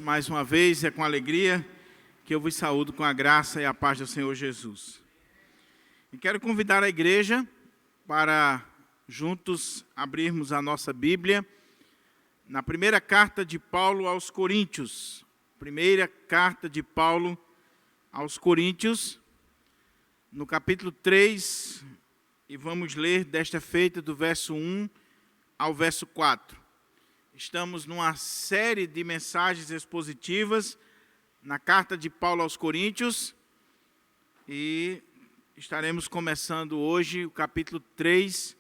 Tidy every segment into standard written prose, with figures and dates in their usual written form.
Mais uma vez, é com alegria que eu vos saúdo com a graça e a paz do Senhor Jesus. E quero convidar a igreja para juntos abrirmos a nossa Bíblia na primeira carta de Paulo aos Coríntios. Primeira carta de Paulo aos Coríntios, no capítulo 3, e vamos ler desta feita do verso 1 ao verso 4. Estamos numa série de mensagens expositivas na carta de Paulo aos Coríntios e estaremos começando hoje o capítulo 3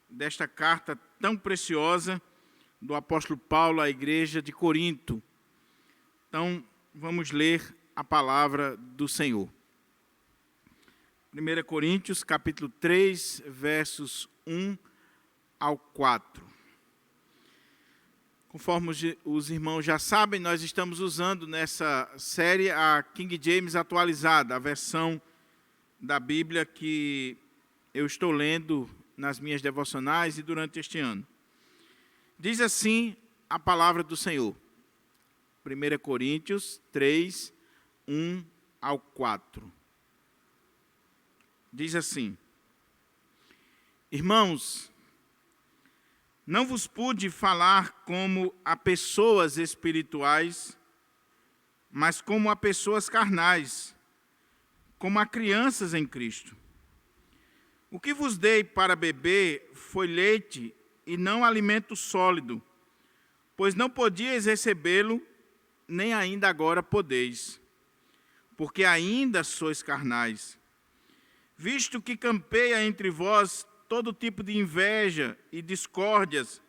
desta carta tão preciosa do apóstolo Paulo à igreja de Corinto. Então, vamos ler a palavra do Senhor. 1 Coríntios, capítulo 3, versos 1 ao 4. Conforme os irmãos já sabem, nós estamos usando nessa série a King James atualizada, a versão da Bíblia que eu estou lendo nas minhas devocionais e durante este ano. Diz assim a palavra do Senhor. 1 Coríntios 3, 1 ao 4. Diz assim: Irmãos, não vos pude falar como a pessoas espirituais, mas como a pessoas carnais, como a crianças em Cristo. O que vos dei para beber foi leite e não alimento sólido, pois não podíeis recebê-lo, nem ainda agora podeis, porque ainda sois carnais. Visto que campeia entre vós todo tipo de inveja e discórdias,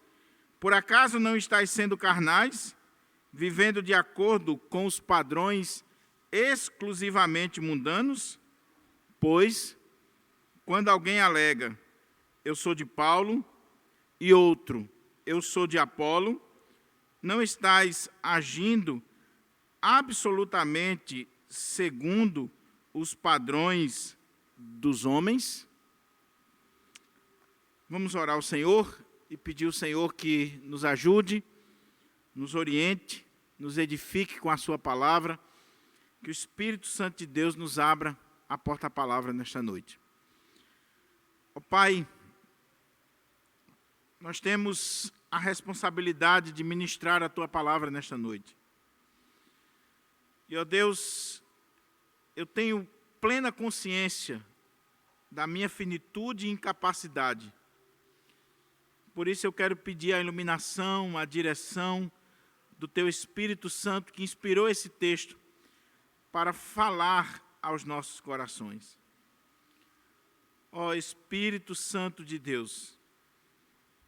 por acaso não estáis sendo carnais, vivendo de acordo com os padrões exclusivamente mundanos? Pois, quando alguém alega, eu sou de Paulo, e outro, eu sou de Apolo, não estáis agindo absolutamente segundo os padrões dos homens? Vamos orar ao Senhor e pedir ao Senhor que nos ajude, nos oriente, nos edifique com a sua palavra, que o Espírito Santo de Deus nos abra a porta-palavra nesta noite. Ó Pai, nós temos a responsabilidade de ministrar a tua palavra nesta noite. E, ó Deus, eu tenho plena consciência da minha finitude e incapacidade. Por isso eu quero pedir a iluminação, a direção do Teu Espírito Santo que inspirou esse texto para falar aos nossos corações. Ó Espírito Santo de Deus,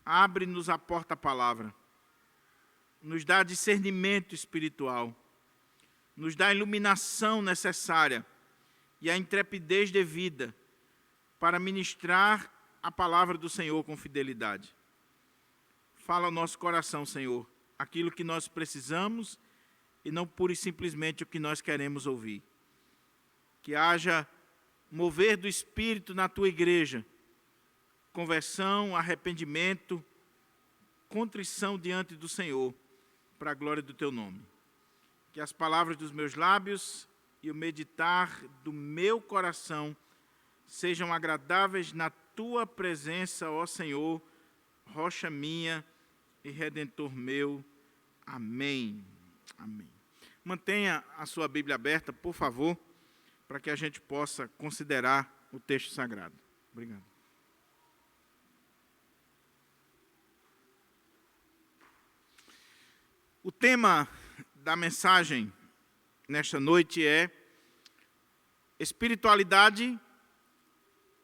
abre-nos a porta-palavra, nos dá discernimento espiritual, nos dá a iluminação necessária e a intrepidez devida para ministrar a palavra do Senhor com fidelidade. Fala ao nosso coração, Senhor, aquilo que nós precisamos e não pura e simplesmente o que nós queremos ouvir. Que haja mover do Espírito na tua igreja, conversão, arrependimento, contrição diante do Senhor, para a glória do teu nome. Que as palavras dos meus lábios e o meditar do meu coração sejam agradáveis na tua presença, ó Senhor, rocha minha e redentor meu. Amém. Amém. Mantenha a sua Bíblia aberta, por favor, para que a gente possa considerar o texto sagrado. Obrigado. O tema da mensagem nesta noite é espiritualidade,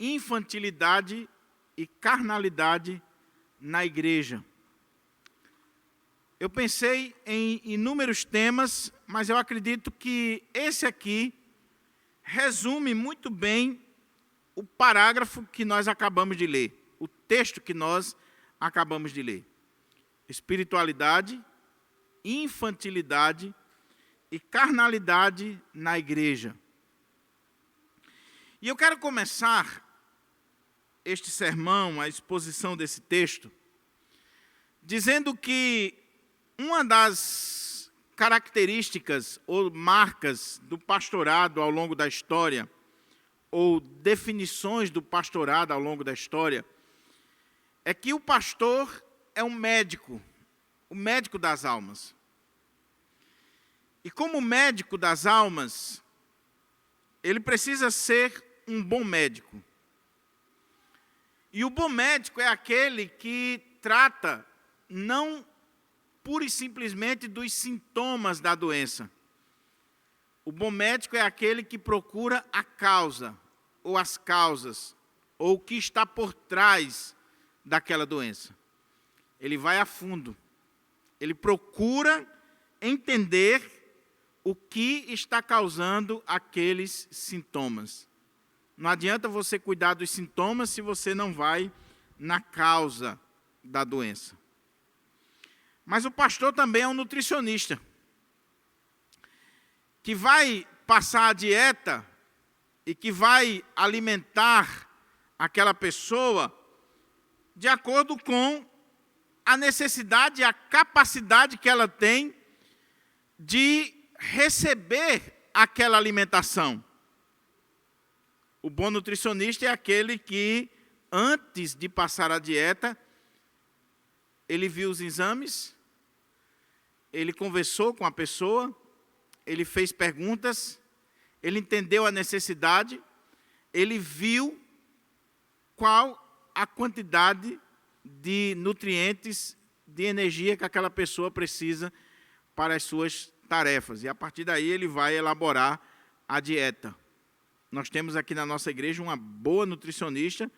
infantilidade e carnalidade na igreja. Eu pensei em inúmeros temas, mas eu acredito que esse aqui resume muito bem o parágrafo que nós acabamos de ler, o texto que nós acabamos de ler. Espiritualidade, infantilidade e carnalidade na igreja. E eu quero começar este sermão, a exposição desse texto, dizendo que uma das características ou marcas do pastorado ao longo da história, ou definições do pastorado ao longo da história, é que o pastor é um médico, o médico das almas. E como médico das almas, ele precisa ser um bom médico. E o bom médico é aquele que trata não pura e simplesmente dos sintomas da doença. O bom médico é aquele que procura a causa, ou as causas, ou o que está por trás daquela doença. Ele vai a fundo. Ele procura entender o que está causando aqueles sintomas. Não adianta você cuidar dos sintomas se você não vai na causa da doença. Mas o pastor também é um nutricionista, que vai passar a dieta e que vai alimentar aquela pessoa de acordo com a necessidade e a capacidade que ela tem de receber aquela alimentação. O bom nutricionista é aquele que, antes de passar a dieta, ele viu os exames, ele conversou com a pessoa, ele fez perguntas, ele entendeu a necessidade, ele viu qual a quantidade de nutrientes, de energia que aquela pessoa precisa para as suas tarefas. E a partir daí ele vai elaborar a dieta. Nós temos aqui na nossa igreja uma boa nutricionista,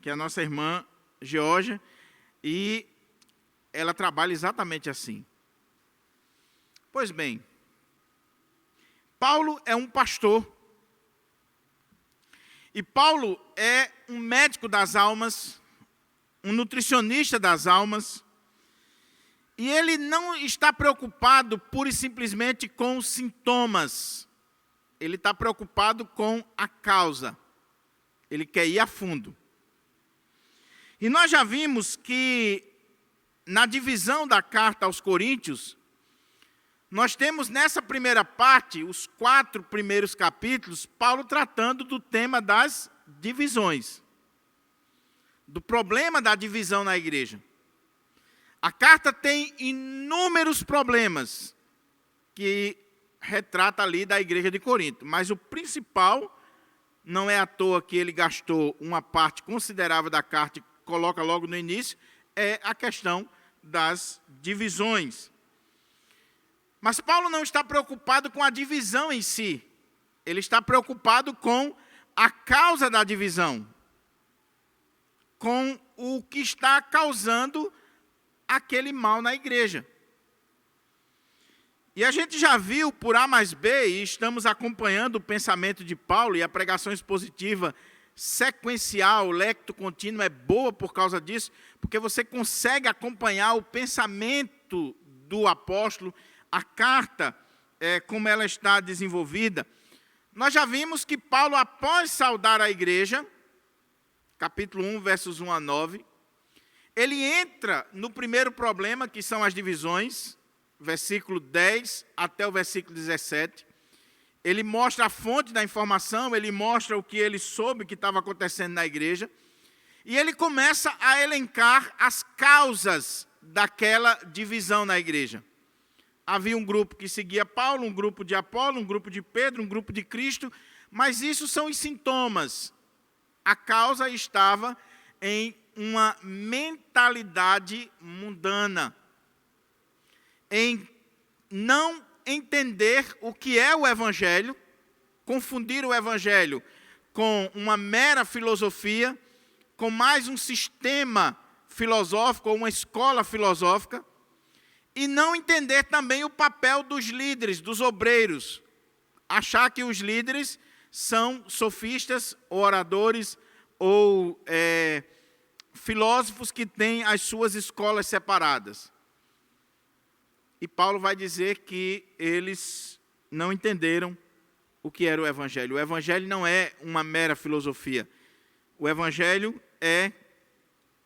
que é a nossa irmã Georgia, e ela trabalha exatamente assim. Pois bem, Paulo é um pastor. E Paulo é um médico das almas, um nutricionista das almas. E ele não está preocupado pura e simplesmente com os sintomas. Ele está preocupado com a causa. Ele quer ir a fundo. E nós já vimos que na divisão da carta aos Coríntios, nós temos nessa primeira parte, os 4 primeiros capítulos, Paulo tratando do tema das divisões, do problema da divisão na igreja. A carta tem inúmeros problemas que retrata ali da igreja de Corinto, mas o principal, não é à toa que ele gastou uma parte considerável da carta e coloca logo no início, é a questão das divisões. Mas Paulo não está preocupado com a divisão em si. Ele está preocupado com a causa da divisão. Com o que está causando aquele mal na igreja. E a gente já viu por A mais B, e estamos acompanhando o pensamento de Paulo, e a pregação expositiva sequencial, lecto contínuo, é boa por causa disso, porque você consegue acompanhar o pensamento do apóstolo, a carta, como ela está desenvolvida. Nós já vimos que Paulo, após saudar a igreja, capítulo 1, versos 1 a 9, ele entra no primeiro problema, que são as divisões, versículo 10 até o versículo 17. Ele mostra a fonte da informação, ele mostra o que ele soube que estava acontecendo na igreja, e ele começa a elencar as causas daquela divisão na igreja. Havia um grupo que seguia Paulo, um grupo de Apolo, um grupo de Pedro, um grupo de Cristo, mas isso são os sintomas. A causa estava em uma mentalidade mundana, em não entender o que é o Evangelho, confundir o Evangelho com uma mera filosofia, com mais um sistema filosófico, ou uma escola filosófica, e não entender também o papel dos líderes, dos obreiros. Achar que os líderes são sofistas, ou oradores, ou filósofos que têm as suas escolas separadas. E Paulo vai dizer que eles não entenderam o que era o Evangelho. O Evangelho não é uma mera filosofia. O Evangelho é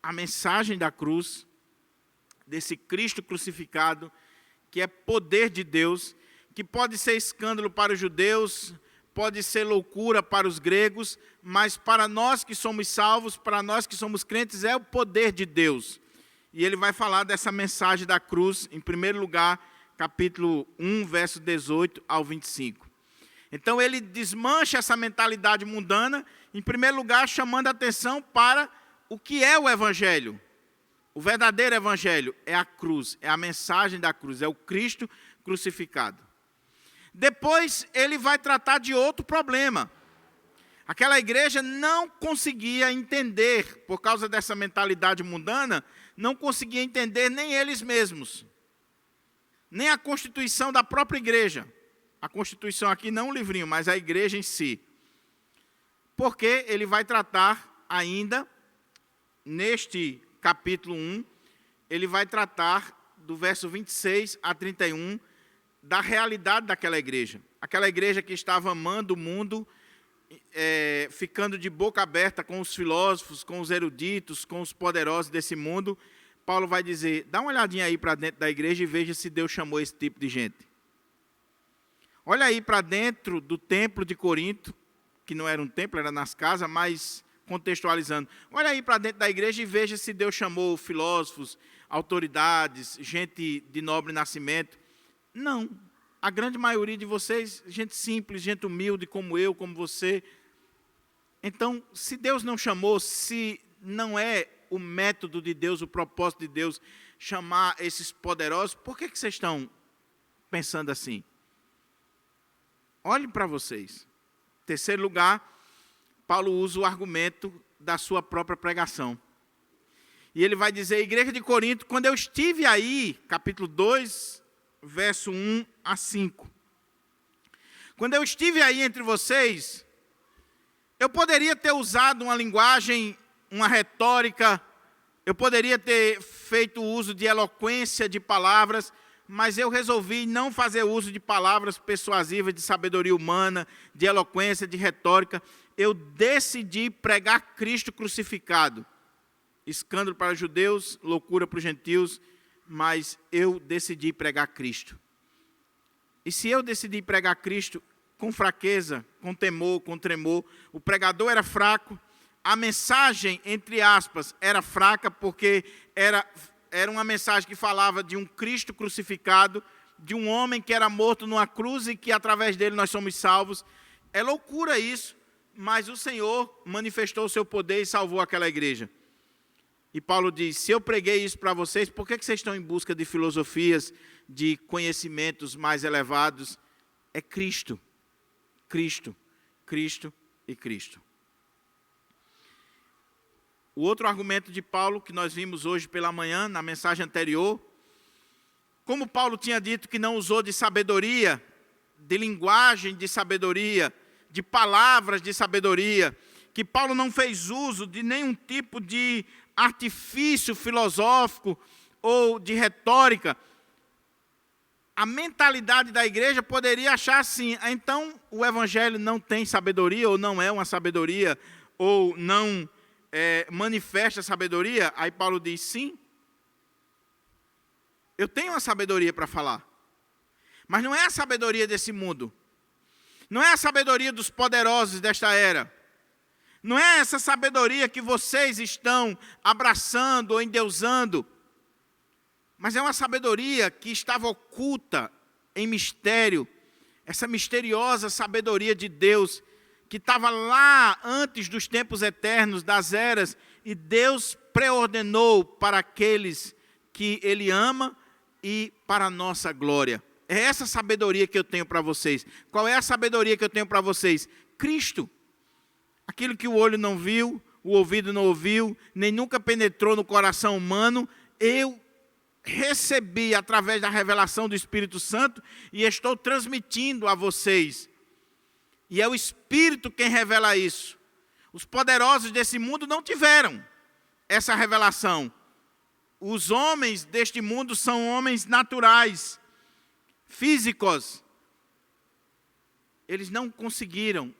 a mensagem da cruz, desse Cristo crucificado, que é poder de Deus, que pode ser escândalo para os judeus, pode ser loucura para os gregos, mas para nós que somos salvos, para nós que somos crentes, é o poder de Deus. E ele vai falar dessa mensagem da cruz, em primeiro lugar, capítulo 1, verso 18 ao 25. Então ele desmancha essa mentalidade mundana, em primeiro lugar, chamando a atenção para o que é o Evangelho. O verdadeiro Evangelho é a cruz, é a mensagem da cruz, é o Cristo crucificado. Depois ele vai tratar de outro problema. Aquela igreja não conseguia entender, por causa dessa mentalidade mundana, não conseguia entender nem eles mesmos, nem a constituição da própria igreja. A constituição aqui não o livrinho, mas a igreja em si. Porque ele vai tratar ainda, neste capítulo 1, ele vai tratar do verso 26 a 31, da realidade daquela igreja. Aquela igreja que estava amando o mundo, ficando de boca aberta com os filósofos, com os eruditos, com os poderosos desse mundo. Paulo vai dizer, dá uma olhadinha aí para dentro da igreja e veja se Deus chamou esse tipo de gente. Olha aí para dentro do templo de Corinto, que não era um templo, era nas casas, mas contextualizando. Olha aí para dentro da igreja e veja se Deus chamou filósofos, autoridades, gente de nobre nascimento. Não. A grande maioria de vocês, gente simples, gente humilde, como eu, como você. Então, se Deus não chamou, se não é o método de Deus, o propósito de Deus, chamar esses poderosos, por que vocês estão pensando assim? Olhem para vocês. Em terceiro lugar, Paulo usa o argumento da sua própria pregação. E ele vai dizer, igreja de Corinto, quando eu estive aí, capítulo 2, verso 1 a 5. Quando eu estive aí entre vocês, eu poderia ter usado uma linguagem, uma retórica, eu poderia ter feito uso de eloquência de palavras, mas eu resolvi não fazer uso de palavras persuasivas, de sabedoria humana, de eloquência, de retórica. Eu decidi pregar Cristo crucificado. Escândalo para os judeus, loucura para os gentios, mas eu decidi pregar Cristo. E se eu decidi pregar Cristo com fraqueza, com temor, com tremor, o pregador era fraco, a mensagem, entre aspas, era fraca, porque era uma mensagem que falava de um Cristo crucificado, de um homem que era morto numa cruz e que através dele nós somos salvos. É loucura isso, mas o Senhor manifestou o seu poder e salvou aquela igreja. E Paulo diz, se eu preguei isso para vocês, por que vocês estão em busca de filosofias, de conhecimentos mais elevados? É Cristo, Cristo, Cristo e Cristo. O outro argumento de Paulo, que nós vimos hoje pela manhã, na mensagem anterior, como Paulo tinha dito que não usou de sabedoria, de linguagem de sabedoria, de palavras de sabedoria, que Paulo não fez uso de nenhum tipo de artifício filosófico ou de retórica, a mentalidade da igreja poderia achar assim, então o evangelho não tem sabedoria, ou não é uma sabedoria, ou não manifesta sabedoria. Aí Paulo diz, sim, eu tenho uma sabedoria para falar, mas não é a sabedoria desse mundo, não é a sabedoria dos poderosos desta era, não é essa sabedoria que vocês estão abraçando ou endeusando, mas é uma sabedoria que estava oculta em mistério, essa misteriosa sabedoria de Deus, que estava lá antes dos tempos eternos, das eras, e Deus preordenou para aqueles que Ele ama e para a nossa glória. É essa sabedoria que eu tenho para vocês. Qual é a sabedoria que eu tenho para vocês? Cristo. Aquilo que o olho não viu, o ouvido não ouviu, nem nunca penetrou no coração humano, eu recebi através da revelação do Espírito Santo e estou transmitindo a vocês. E é o Espírito quem revela isso. Os poderosos desse mundo não tiveram essa revelação. Os homens deste mundo são homens naturais, físicos. Eles não conseguiram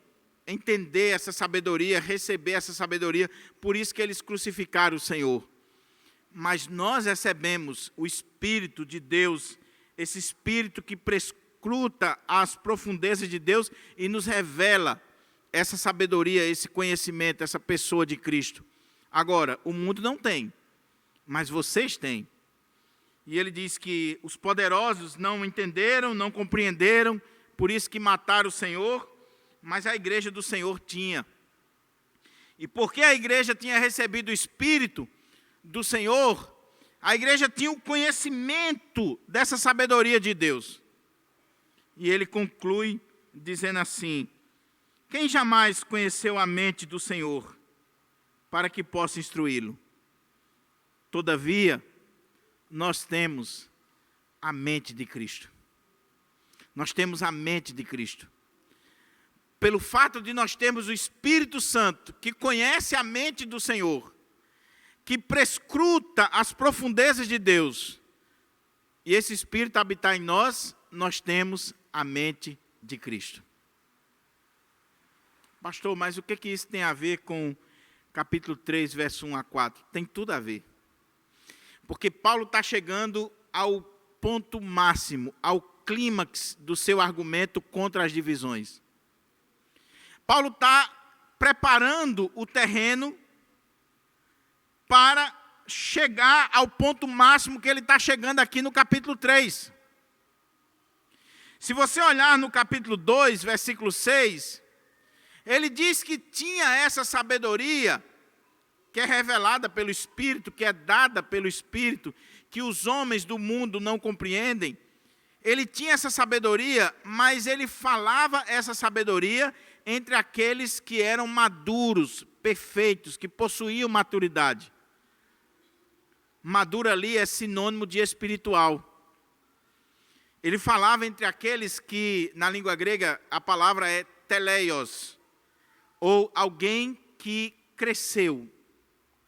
entender essa sabedoria, receber essa sabedoria, por isso que eles crucificaram o Senhor. Mas nós recebemos o Espírito de Deus, esse Espírito que prescruta as profundezas de Deus e nos revela essa sabedoria, esse conhecimento, essa pessoa de Cristo. Agora, o mundo não tem, mas vocês têm. E ele diz que os poderosos não entenderam, não compreenderam, por isso que mataram o Senhor, mas a igreja do Senhor tinha. E porque a igreja tinha recebido o Espírito do Senhor, a igreja tinha o conhecimento dessa sabedoria de Deus. E ele conclui dizendo assim: quem jamais conheceu a mente do Senhor para que possa instruí-lo? Todavia, nós temos a mente de Cristo. Nós temos a mente de Cristo. Pelo fato de nós termos o Espírito Santo, que conhece a mente do Senhor, que prescruta as profundezas de Deus, e esse Espírito habitar em nós, nós temos a mente de Cristo. Pastor, mas o que isso tem a ver com capítulo 3, verso 1 a 4? Tem tudo a ver. Porque Paulo está chegando ao ponto máximo, ao clímax do seu argumento contra as divisões. Paulo está preparando o terreno para chegar ao ponto máximo que ele está chegando aqui no capítulo 3. Se você olhar no capítulo 2, versículo 6, ele diz que tinha essa sabedoria que é revelada pelo Espírito, que é dada pelo Espírito, que os homens do mundo não compreendem. Ele tinha essa sabedoria, mas ele falava essa sabedoria entre aqueles que eram maduros, perfeitos, que possuíam maturidade. Maduro ali é sinônimo de espiritual. Ele falava entre aqueles que, na língua grega, a palavra é teleios, ou alguém que cresceu,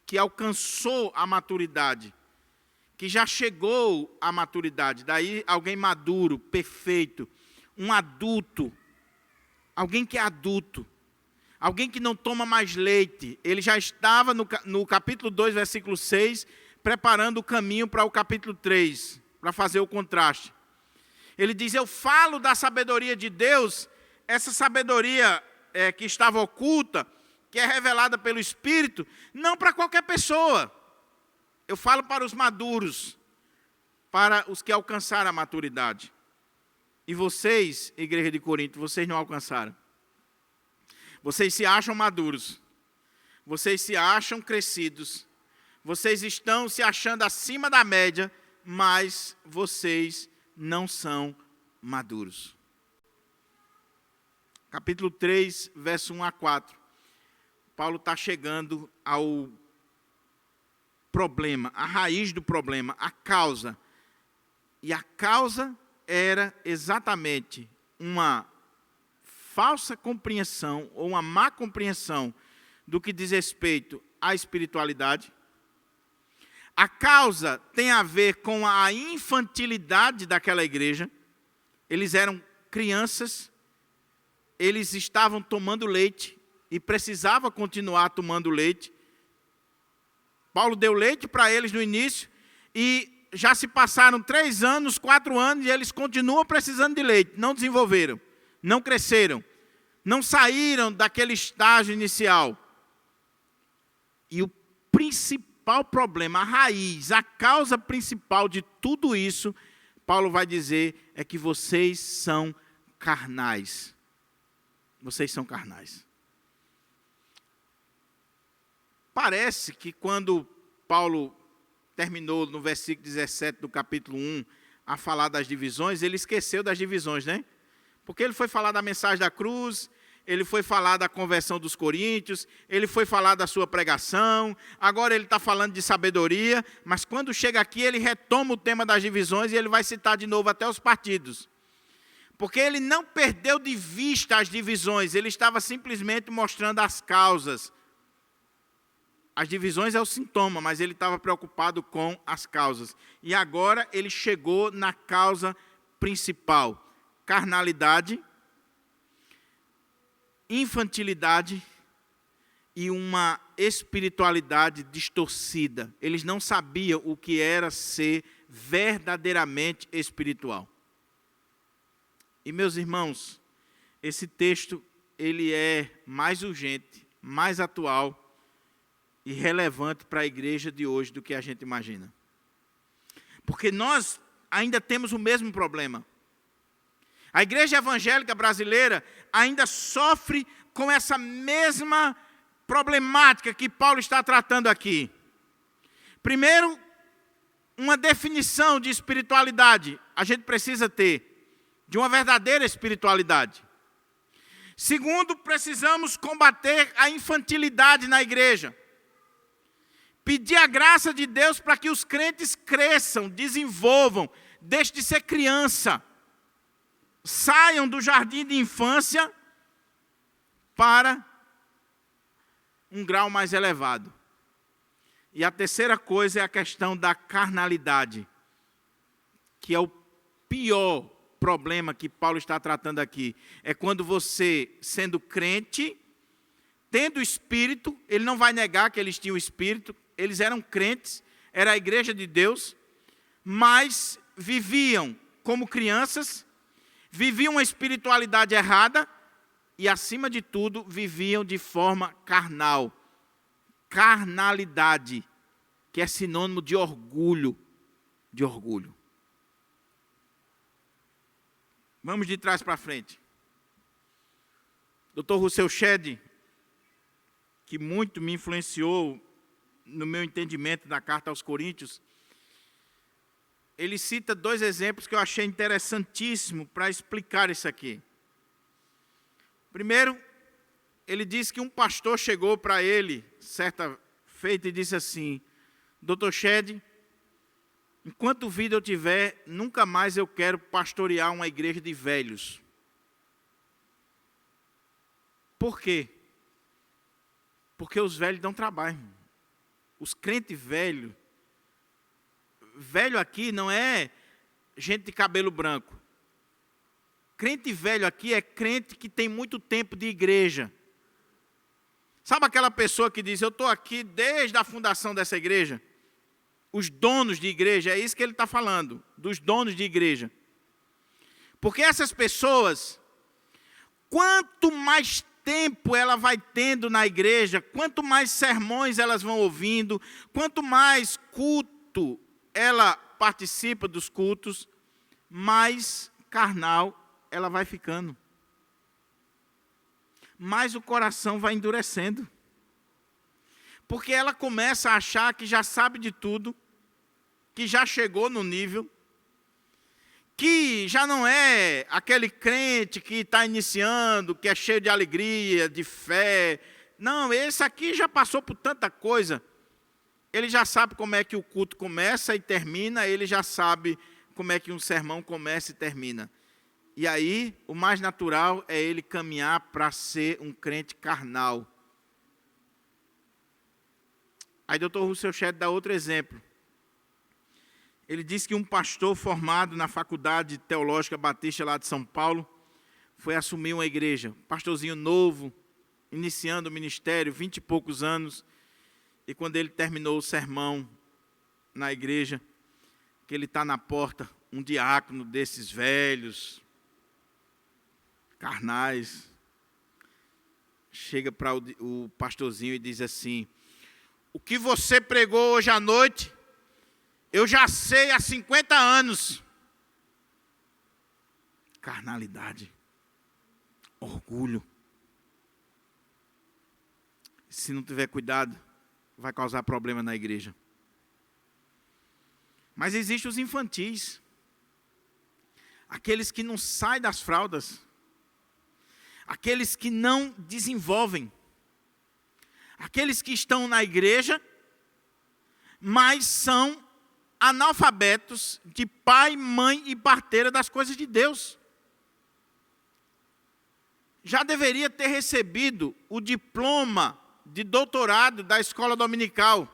que alcançou a maturidade, que já chegou à maturidade. Daí alguém maduro, perfeito, um adulto, alguém que é adulto, alguém que não toma mais leite. Ele já estava no capítulo 2, versículo 6, preparando o caminho para o capítulo 3, para fazer o contraste. Ele diz: eu falo da sabedoria de Deus, essa sabedoria que estava oculta, que é revelada pelo Espírito, não para qualquer pessoa. Eu falo para os maduros, para os que alcançaram a maturidade. E vocês, igreja de Corinto, vocês não alcançaram. Vocês se acham maduros. Vocês se acham crescidos. Vocês estão se achando acima da média, mas vocês não são maduros. Capítulo 3, verso 1 a 4. Paulo está chegando ao problema, a raiz do problema, a causa. E a causa era exatamente uma falsa compreensão ou uma má compreensão do que diz respeito à espiritualidade. A causa tem a ver com a infantilidade daquela igreja. Eles eram crianças, eles estavam tomando leite e precisavam continuar tomando leite. Paulo deu leite para eles no início e já se passaram 3 anos, 4 anos e eles continuam precisando de leite. Não desenvolveram, não cresceram, não saíram daquele estágio inicial. E o principal problema, a raiz, a causa principal de tudo isso, Paulo vai dizer, é que vocês são carnais. Vocês são carnais. Parece que quando Paulo terminou no versículo 17 do capítulo 1 a falar das divisões, ele esqueceu das divisões, né? Porque ele foi falar da mensagem da cruz, ele foi falar da conversão dos coríntios, ele foi falar da sua pregação, agora ele está falando de sabedoria, mas quando chega aqui ele retoma o tema das divisões e ele vai citar de novo até os partidos. Porque ele não perdeu de vista as divisões, ele estava simplesmente mostrando as causas. As divisões é o sintoma, mas ele estava preocupado com as causas. E agora ele chegou na causa principal: carnalidade, infantilidade e uma espiritualidade distorcida. Eles não sabiam o que era ser verdadeiramente espiritual. E, meus irmãos, esse texto, ele é mais urgente, mais atual e relevante para a igreja de hoje do que a gente imagina. Porque nós ainda temos o mesmo problema. A igreja evangélica brasileira ainda sofre com essa mesma problemática que Paulo está tratando aqui. Primeiro, uma definição de espiritualidade a gente precisa ter, de uma verdadeira espiritualidade. Segundo, precisamos combater a infantilidade na igreja. Pedir a graça de Deus para que os crentes cresçam, desenvolvam, deixem de ser criança, saiam do jardim de infância para um grau mais elevado. E a terceira coisa é a questão da carnalidade, que é o pior problema que Paulo está tratando aqui. É quando você, sendo crente, tendo o Espírito, ele não vai negar que eles tinham o Espírito, eles eram crentes, era a igreja de Deus, mas viviam como crianças, viviam uma espiritualidade errada e, acima de tudo, viviam de forma carnal. Carnalidade, que é sinônimo de orgulho. De orgulho. Vamos de trás para frente. Dr. Rousseau Shedd, que muito me influenciou no meu entendimento da carta aos Coríntios, ele cita 2 exemplos que eu achei interessantíssimo para explicar isso aqui. Primeiro, ele diz que um pastor chegou para ele, certa feita, e disse assim: Dr. Shedd, enquanto vida eu tiver, nunca mais eu quero pastorear uma igreja de velhos. Por quê? Porque os velhos dão trabalho. Os crentes velhos, velho aqui não é gente de cabelo branco. Crente velho aqui é crente que tem muito tempo de igreja. Sabe aquela pessoa que diz, eu estou aqui desde a fundação dessa igreja? Os donos de igreja, é isso que ele está falando, dos donos de igreja. Porque essas pessoas, quanto mais tempo ela vai tendo na igreja, quanto mais sermões elas vão ouvindo, quanto mais culto ela participa dos cultos, mais carnal ela vai ficando. Mais o coração vai endurecendo. Porque ela começa a achar que já sabe de tudo, que já chegou no nível, que já não é aquele crente que está iniciando, que é cheio de alegria, de fé. Não, esse aqui já passou por tanta coisa. Ele já sabe como é que o culto começa e termina, ele já sabe como é que um sermão começa e termina. E aí, o mais natural é ele caminhar para ser um crente carnal. Aí, Dr. Rousseau Shedd dá outro exemplo. Ele diz que um pastor formado na Faculdade Teológica Batista lá de São Paulo foi assumir uma igreja. Pastorzinho novo, iniciando o ministério, 20 e poucos anos. E quando ele terminou o sermão na igreja, que ele está na porta, um diácono desses velhos, carnais, chega para o pastorzinho e diz assim: o que você pregou hoje à noite, eu já sei há 50 anos. Carnalidade, orgulho. Se não tiver cuidado, vai causar problema na igreja. Mas existem os infantis, aqueles que não saem das fraldas, aqueles que não desenvolvem, aqueles que estão na igreja, mas são analfabetos de pai, mãe e parteira das coisas de Deus. Já deveria ter recebido o diploma de doutorado da escola dominical.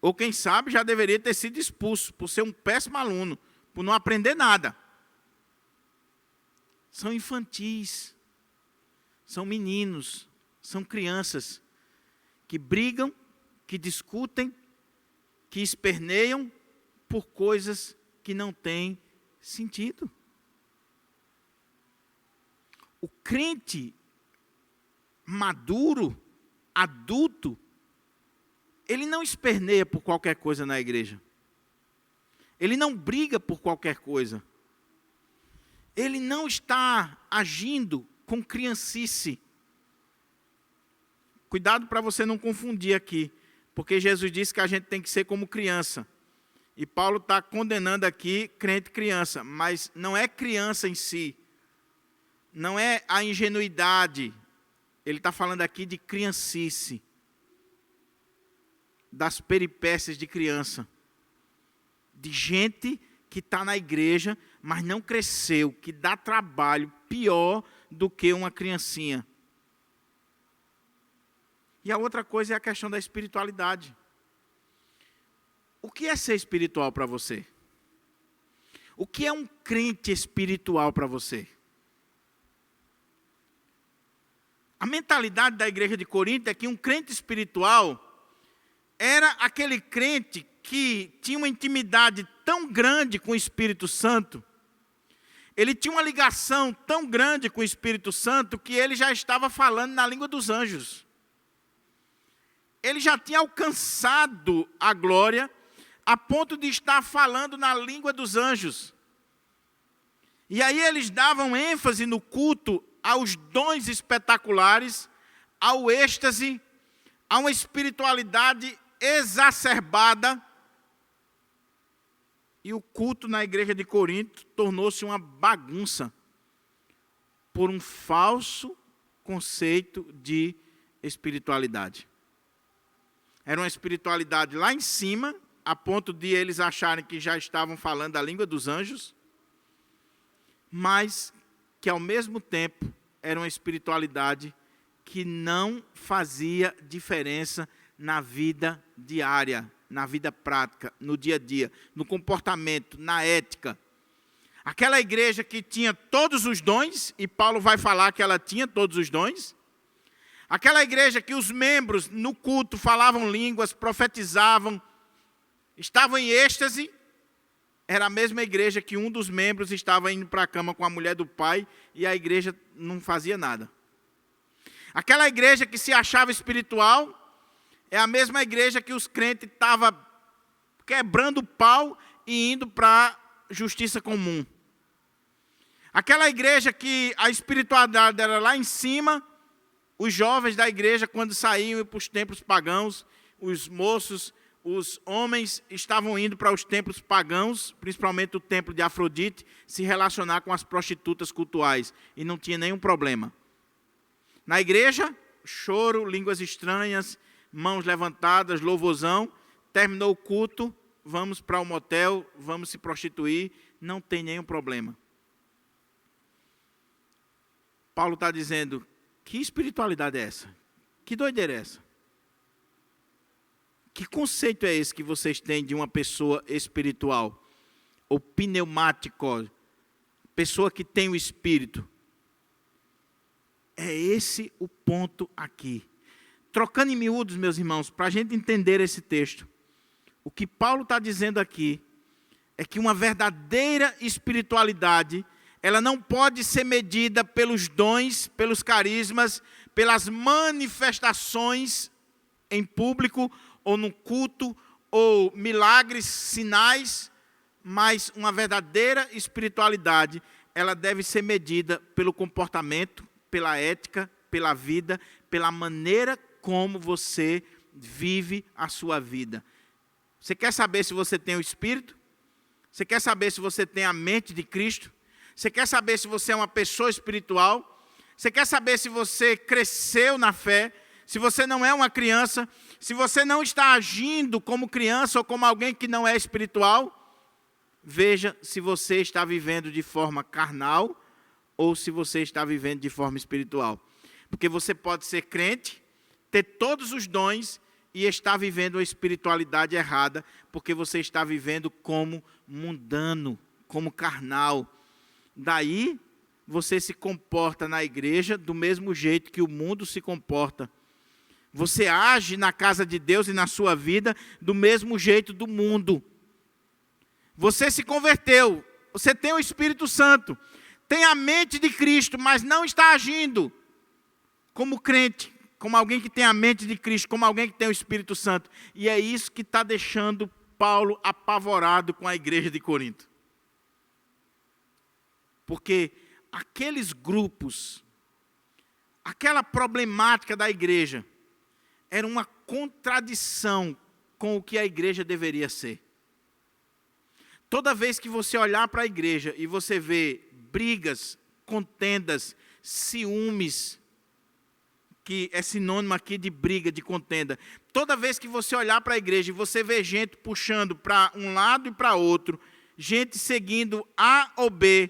Ou quem sabe já deveria ter sido expulso por ser um péssimo aluno, por não aprender nada. São infantis, são meninos, são crianças que brigam, que discutem, que esperneiam por coisas que não têm sentido. O crente maduro, adulto, ele não esperneia por qualquer coisa na igreja. Ele não briga por qualquer coisa. Ele não está agindo com criancice. Cuidado para você não confundir aqui, porque Jesus disse que a gente tem que ser como criança. E Paulo está condenando aqui crente criança, mas não é criança em si. Não é a ingenuidade. Ele está falando aqui de criancice. Das peripécias de criança. De gente que está na igreja, mas não cresceu, que dá trabalho pior do que uma criancinha. E a outra coisa é a questão da espiritualidade. O que é ser espiritual para você? O que é um crente espiritual para você? A mentalidade da igreja de Corinto é que um crente espiritual era aquele crente que tinha uma intimidade tão grande com o Espírito Santo, ele tinha uma ligação tão grande com o Espírito Santo, que ele já estava falando na língua dos anjos. Ele já tinha alcançado a glória, a ponto de estar falando na língua dos anjos. E aí eles davam ênfase no culto aos dons espetaculares, ao êxtase, a uma espiritualidade exacerbada. E o culto na igreja de Corinto tornou-se uma bagunça por um falso conceito de espiritualidade. Era uma espiritualidade lá em cima, a ponto de eles acharem que já estavam falando a língua dos anjos, mas que ao mesmo tempo era uma espiritualidade que não fazia diferença na vida diária, na vida prática, no dia a dia, no comportamento, na ética. Aquela igreja que tinha todos os dons, e Paulo vai falar que ela tinha todos os dons. Aquela igreja que os membros no culto falavam línguas, profetizavam, estavam em êxtase, era a mesma igreja que um dos membros estava indo para a cama com a mulher do pai e a igreja não fazia nada. Aquela igreja que se achava espiritual é a mesma igreja que os crentes estavam quebrando o pau e indo para a justiça comum. Aquela igreja que a espiritualidade era lá em cima, os jovens da igreja, quando saíam para os templos pagãos, os moços, os homens estavam indo para os templos pagãos, principalmente o templo de Afrodite, se relacionar com as prostitutas cultuais, e não tinha nenhum problema. Na igreja, choro, línguas estranhas, mãos levantadas, louvorzão, terminou o culto, vamos para o motel, vamos se prostituir, não tem nenhum problema. Paulo está dizendo, que espiritualidade é essa? Que doideira é essa? Que conceito é esse que vocês têm de uma pessoa espiritual? Ou pneumático, pessoa que tem o Espírito. É esse o ponto aqui. Trocando em miúdos, meus irmãos, para a gente entender esse texto, o que Paulo está dizendo aqui é que uma verdadeira espiritualidade, ela não pode ser medida pelos dons, pelos carismas, pelas manifestações em público, ou no culto, ou milagres, sinais, mas uma verdadeira espiritualidade, ela deve ser medida pelo comportamento, pela ética, pela vida, pela maneira como você vive a sua vida. Você quer saber se você tem o Espírito? Você quer saber se você tem a mente de Cristo? Você quer saber se você é uma pessoa espiritual? Você quer saber se você cresceu na fé? Se você não é uma criança? Se você não está agindo como criança ou como alguém que não é espiritual? Veja se você está vivendo de forma carnal ou se você está vivendo de forma espiritual. Porque você pode ser crente, ter todos os dons e estar vivendo a espiritualidade errada, porque você está vivendo como mundano, como carnal. Daí, você se comporta na igreja do mesmo jeito que o mundo se comporta. Você age na casa de Deus e na sua vida do mesmo jeito do mundo. Você se converteu, você tem o Espírito Santo. tem a mente de Cristo, mas não está agindo como crente, como alguém que tem a mente de Cristo, como alguém que tem o Espírito Santo. E é isso que está deixando Paulo apavorado com a igreja de Corinto. Porque aqueles grupos, aquela problemática da igreja, era uma contradição com o que a igreja deveria ser. Toda vez que você olhar para a igreja e você vê brigas, contendas, ciúmes, que é sinônimo aqui de briga, de contenda. Toda vez que você olhar para a igreja e você vê gente puxando para um lado e para outro, gente seguindo A ou B,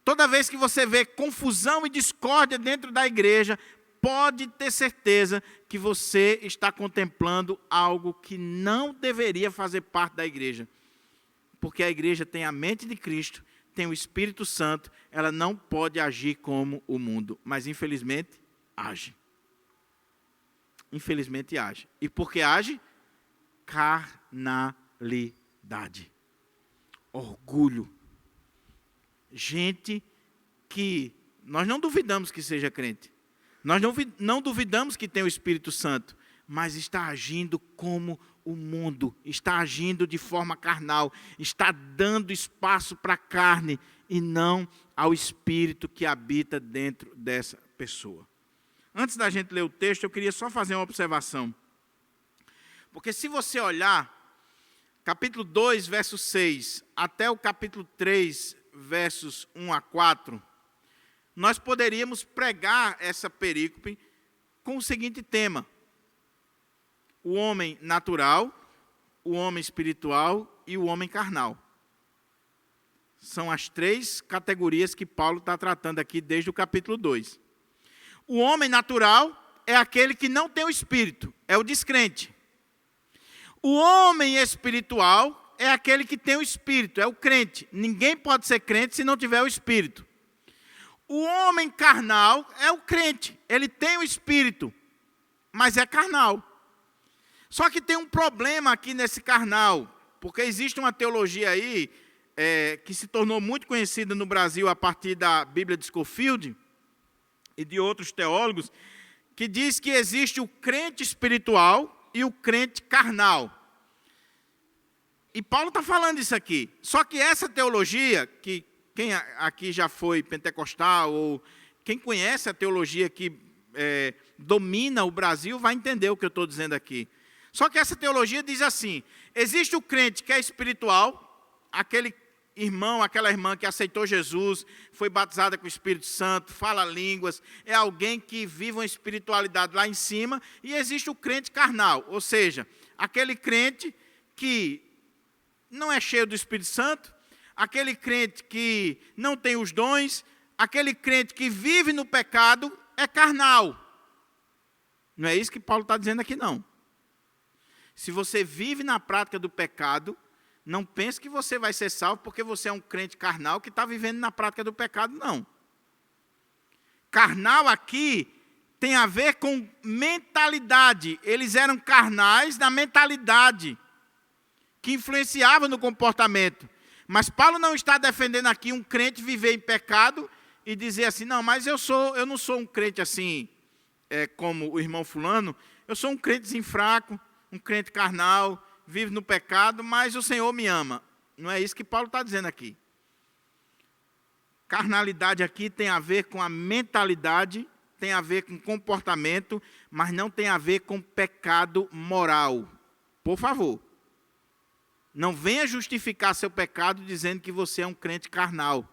toda vez que você vê confusão e discórdia dentro da igreja, pode ter certeza que você está contemplando algo que não deveria fazer parte da igreja. Porque a igreja tem a mente de Cristo, tem o Espírito Santo, ela não pode agir como o mundo, mas infelizmente age. Infelizmente age. E por que age? Carnalidade. Orgulho. Gente que nós não duvidamos que seja crente. Nós não duvidamos que tem o Espírito Santo, mas está agindo como o mundo, está agindo de forma carnal, está dando espaço para a carne e não ao Espírito que habita dentro dessa pessoa. Antes da gente ler o texto, eu queria só fazer uma observação. Porque se você olhar, capítulo 2, verso 6, até o capítulo 3, versos 1 a 4, nós poderíamos pregar essa perícope com o seguinte tema: o homem natural, o homem espiritual e o homem carnal. São as três categorias que Paulo está tratando aqui desde o capítulo 2. O homem natural é aquele que não tem o Espírito, é o descrente. O homem espiritual é aquele que tem o Espírito, é o crente. Ninguém pode ser crente se não tiver o Espírito. O homem carnal é o crente, ele tem o Espírito, mas é carnal. Só que tem um problema aqui nesse carnal, porque existe uma teologia aí que se tornou muito conhecida no Brasil a partir da Bíblia de Scofield e de outros teólogos, que diz que existe o crente espiritual e o crente carnal. E Paulo está falando isso aqui. Só que essa teologia, que quem aqui já foi pentecostal, ou quem conhece a teologia que domina o Brasil, vai entender o que eu estou dizendo aqui. Só que essa teologia diz assim: existe o crente que é espiritual, aquele irmão, aquela irmã que aceitou Jesus, foi batizada com o Espírito Santo, fala línguas, é alguém que vive uma espiritualidade lá em cima, e existe o crente carnal, ou seja, aquele crente que não é cheio do Espírito Santo, aquele crente que não tem os dons, aquele crente que vive no pecado, é carnal. Não é isso que Paulo está dizendo aqui, não. Se você vive na prática do pecado, não pense que você vai ser salvo porque você é um crente carnal que está vivendo na prática do pecado, não. Carnal aqui tem a ver com mentalidade. Eles eram carnais da mentalidade, que influenciava no comportamento. Mas Paulo não está defendendo aqui um crente viver em pecado e dizer assim: não, mas eu não sou um crente assim, como o irmão fulano, eu sou um crentezinho fraco, um crente carnal, vive no pecado, mas o Senhor me ama. Não é isso que Paulo está dizendo aqui. Carnalidade aqui tem a ver com a mentalidade, tem a ver com comportamento, mas não tem a ver com pecado moral. Por favor, não venha justificar seu pecado dizendo que você é um crente carnal.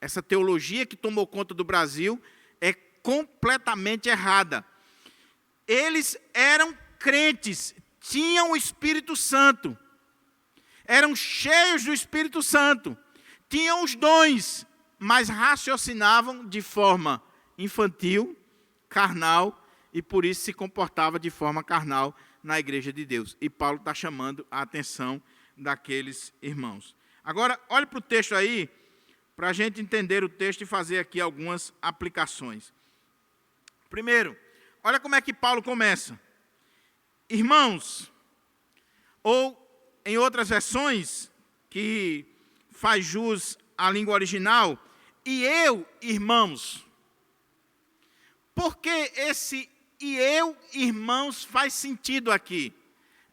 Essa teologia que tomou conta do Brasil é completamente errada. Eles eram crentes, tinham o Espírito Santo, eram cheios do Espírito Santo, tinham os dons, mas raciocinavam de forma infantil, carnal, e por isso se comportava de forma carnal na igreja de Deus. E Paulo está chamando a atenção daqueles irmãos. Agora, olhe para o texto aí, para a gente entender o texto e fazer aqui algumas aplicações. Primeiro, olha como é que Paulo começa. Irmãos, ou em outras versões, que faz jus à língua original, e eu, irmãos. Por que esse e eu, irmãos, faz sentido aqui?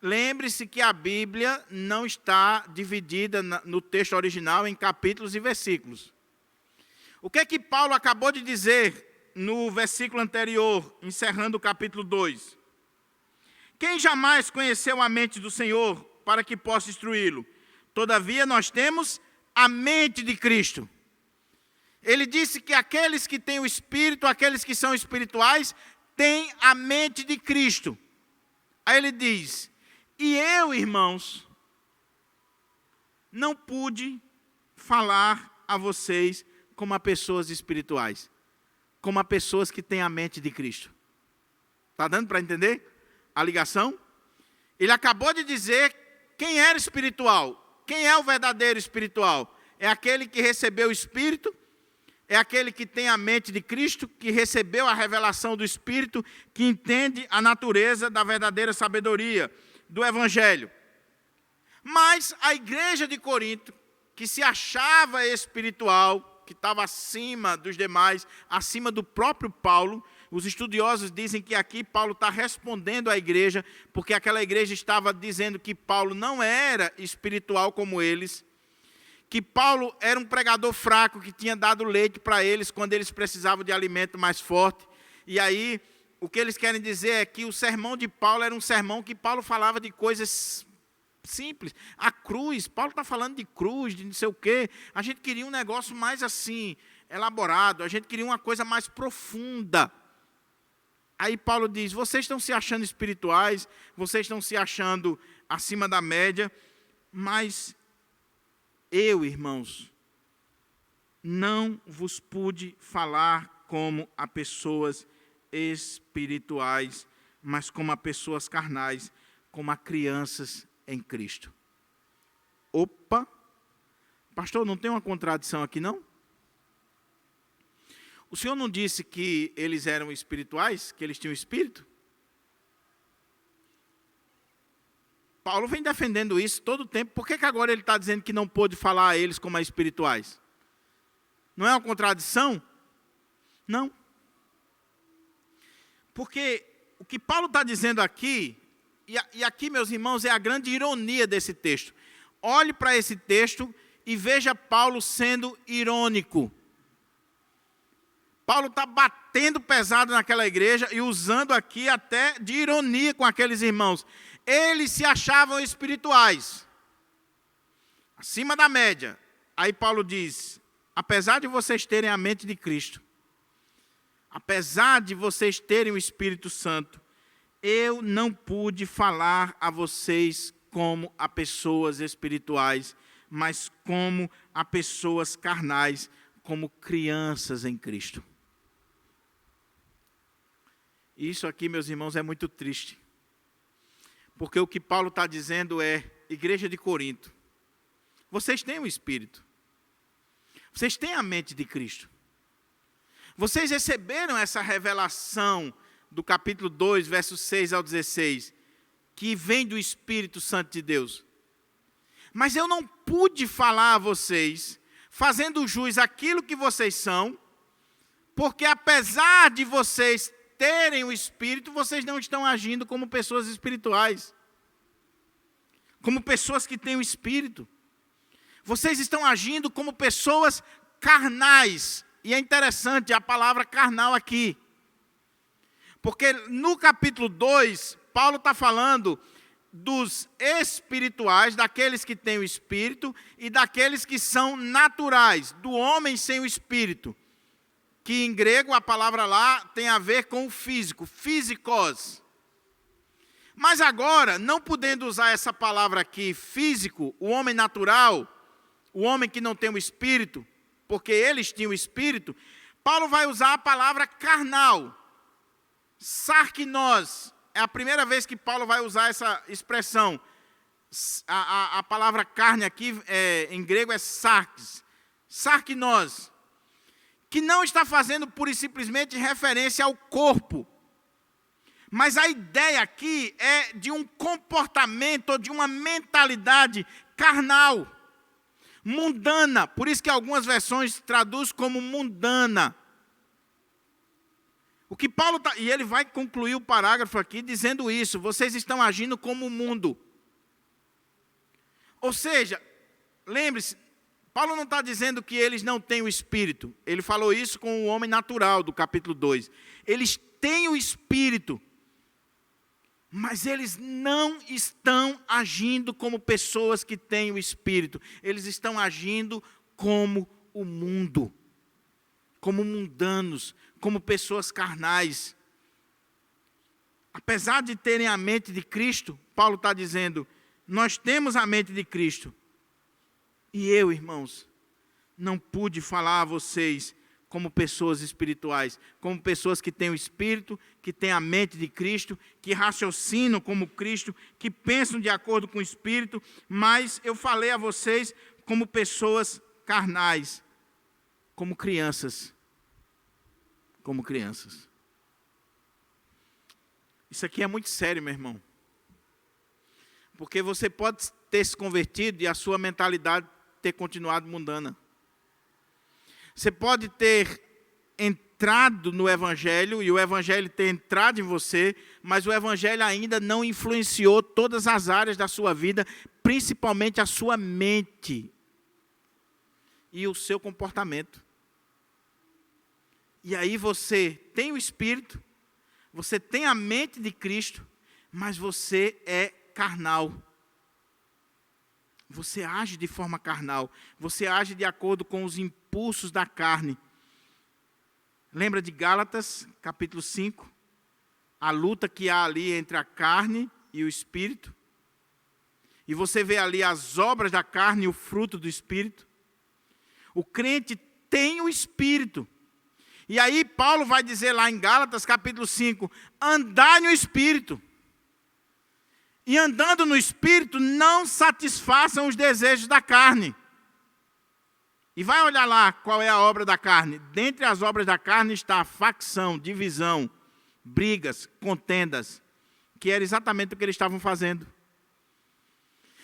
Lembre-se que a Bíblia não está dividida no texto original em capítulos e versículos. O que é que Paulo acabou de dizer no versículo anterior, encerrando o capítulo 2? Quem jamais conheceu a mente do Senhor para que possa instruí-lo? Todavia, nós temos a mente de Cristo. Ele disse que aqueles que têm o Espírito, aqueles que são espirituais, têm a mente de Cristo. Aí ele diz, e eu, irmãos, não pude falar a vocês como a pessoas espirituais, como a pessoas que têm a mente de Cristo. Está dando para entender a ligação? Ele acabou de dizer quem era espiritual. Quem é o verdadeiro espiritual? É aquele que recebeu o Espírito, é aquele que tem a mente de Cristo, que recebeu a revelação do Espírito, que entende a natureza da verdadeira sabedoria do Evangelho. Mas a igreja de Corinto, que se achava espiritual, que estava acima dos demais, acima do próprio Paulo, os estudiosos dizem que aqui Paulo está respondendo à igreja, porque aquela igreja estava dizendo que Paulo não era espiritual como eles, que Paulo era um pregador fraco, que tinha dado leite para eles quando eles precisavam de alimento mais forte. E aí, o que eles querem dizer é que o sermão de Paulo era um sermão que Paulo falava de coisas simples. A cruz, Paulo está falando de cruz, de não sei o quê. A gente queria um negócio mais assim, elaborado, a gente queria uma coisa mais profunda. Aí Paulo diz, vocês estão se achando espirituais, vocês estão se achando acima da média, mas eu, irmãos, não vos pude falar como a pessoas espirituais, mas como a pessoas carnais, como a crianças em Cristo. Opa! Pastor, não tem uma contradição aqui, não? O senhor não disse que eles eram espirituais, que eles tinham espírito? Paulo vem defendendo isso todo o tempo. Por que agora ele está dizendo que não pôde falar a eles como a espirituais? Não é uma contradição? Não. Porque o que Paulo está dizendo aqui, e aqui, meus irmãos, é a grande ironia desse texto. Olhe para esse texto e veja Paulo sendo irônico. Paulo está batendo pesado naquela igreja e usando aqui até de ironia com aqueles irmãos. Eles se achavam espirituais, acima da média. Aí Paulo diz, apesar de vocês terem a mente de Cristo, apesar de vocês terem o Espírito Santo, eu não pude falar a vocês como a pessoas espirituais, mas como a pessoas carnais, como crianças em Cristo. Isso aqui, meus irmãos, é muito triste. Porque o que Paulo está dizendo é, igreja de Corinto, vocês têm o Espírito. Vocês têm a mente de Cristo. Vocês receberam essa revelação do capítulo 2, versos 6 ao 16, que vem do Espírito Santo de Deus. Mas eu não pude falar a vocês, fazendo jus àquilo que vocês são, porque apesar de vocês terem o Espírito, vocês não estão agindo como pessoas espirituais, como pessoas que têm o Espírito. Vocês estão agindo como pessoas carnais. E é interessante a palavra carnal aqui, porque no capítulo 2, Paulo está falando dos espirituais, daqueles que têm o Espírito, e daqueles que são naturais, do homem sem o Espírito. Que em grego a palavra lá tem a ver com o físico, físicos. Mas agora, não podendo usar essa palavra aqui, físico, o homem natural, o homem que não tem o Espírito, porque eles tinham o Espírito, Paulo vai usar a palavra carnal, sarkinos. É a primeira vez que Paulo vai usar essa expressão. A palavra carne aqui, em grego, é sarkis, sarkinos, que não está fazendo pura e simplesmente referência ao corpo. Mas a ideia aqui é de um comportamento, ou de uma mentalidade carnal. Mundana, por isso que algumas versões traduzem como mundana. O que Paulo está... E ele vai concluir o parágrafo aqui dizendo isso. Vocês estão agindo como o mundo. Ou seja, lembre-se, Paulo não está dizendo que eles não têm o Espírito. Ele falou isso com o homem natural, do capítulo 2. Eles têm o Espírito, mas eles não estão agindo como pessoas que têm o Espírito. Eles estão agindo como o mundo, como mundanos, como pessoas carnais. Apesar de terem a mente de Cristo, Paulo está dizendo, nós temos a mente de Cristo. E eu, irmãos, não pude falar a vocês como pessoas espirituais, como pessoas que têm o Espírito, que têm a mente de Cristo, que raciocinam como Cristo, que pensam de acordo com o Espírito, mas eu falei a vocês como pessoas carnais, como crianças. Como crianças. Isso aqui é muito sério, meu irmão. Porque você pode ter se convertido e a sua mentalidade ter continuado mundana. Você pode ter entrado no Evangelho e o Evangelho ter entrado em você, mas o Evangelho ainda não influenciou todas as áreas da sua vida, principalmente a sua mente e o seu comportamento. E aí você tem o Espírito, você tem a mente de Cristo, mas você é carnal. Você age de forma carnal. Você age de acordo com os impulsos da carne. Lembra de Gálatas, capítulo 5? A luta que há ali entre a carne e o Espírito. E você vê ali as obras da carne e o fruto do Espírito. O crente tem o Espírito. E aí Paulo vai dizer lá em Gálatas, capítulo 5, andai no Espírito. E andando no Espírito, não satisfaçam os desejos da carne. E vai olhar lá qual é a obra da carne. Dentre as obras da carne está a facção, divisão, brigas, contendas, que era exatamente o que eles estavam fazendo.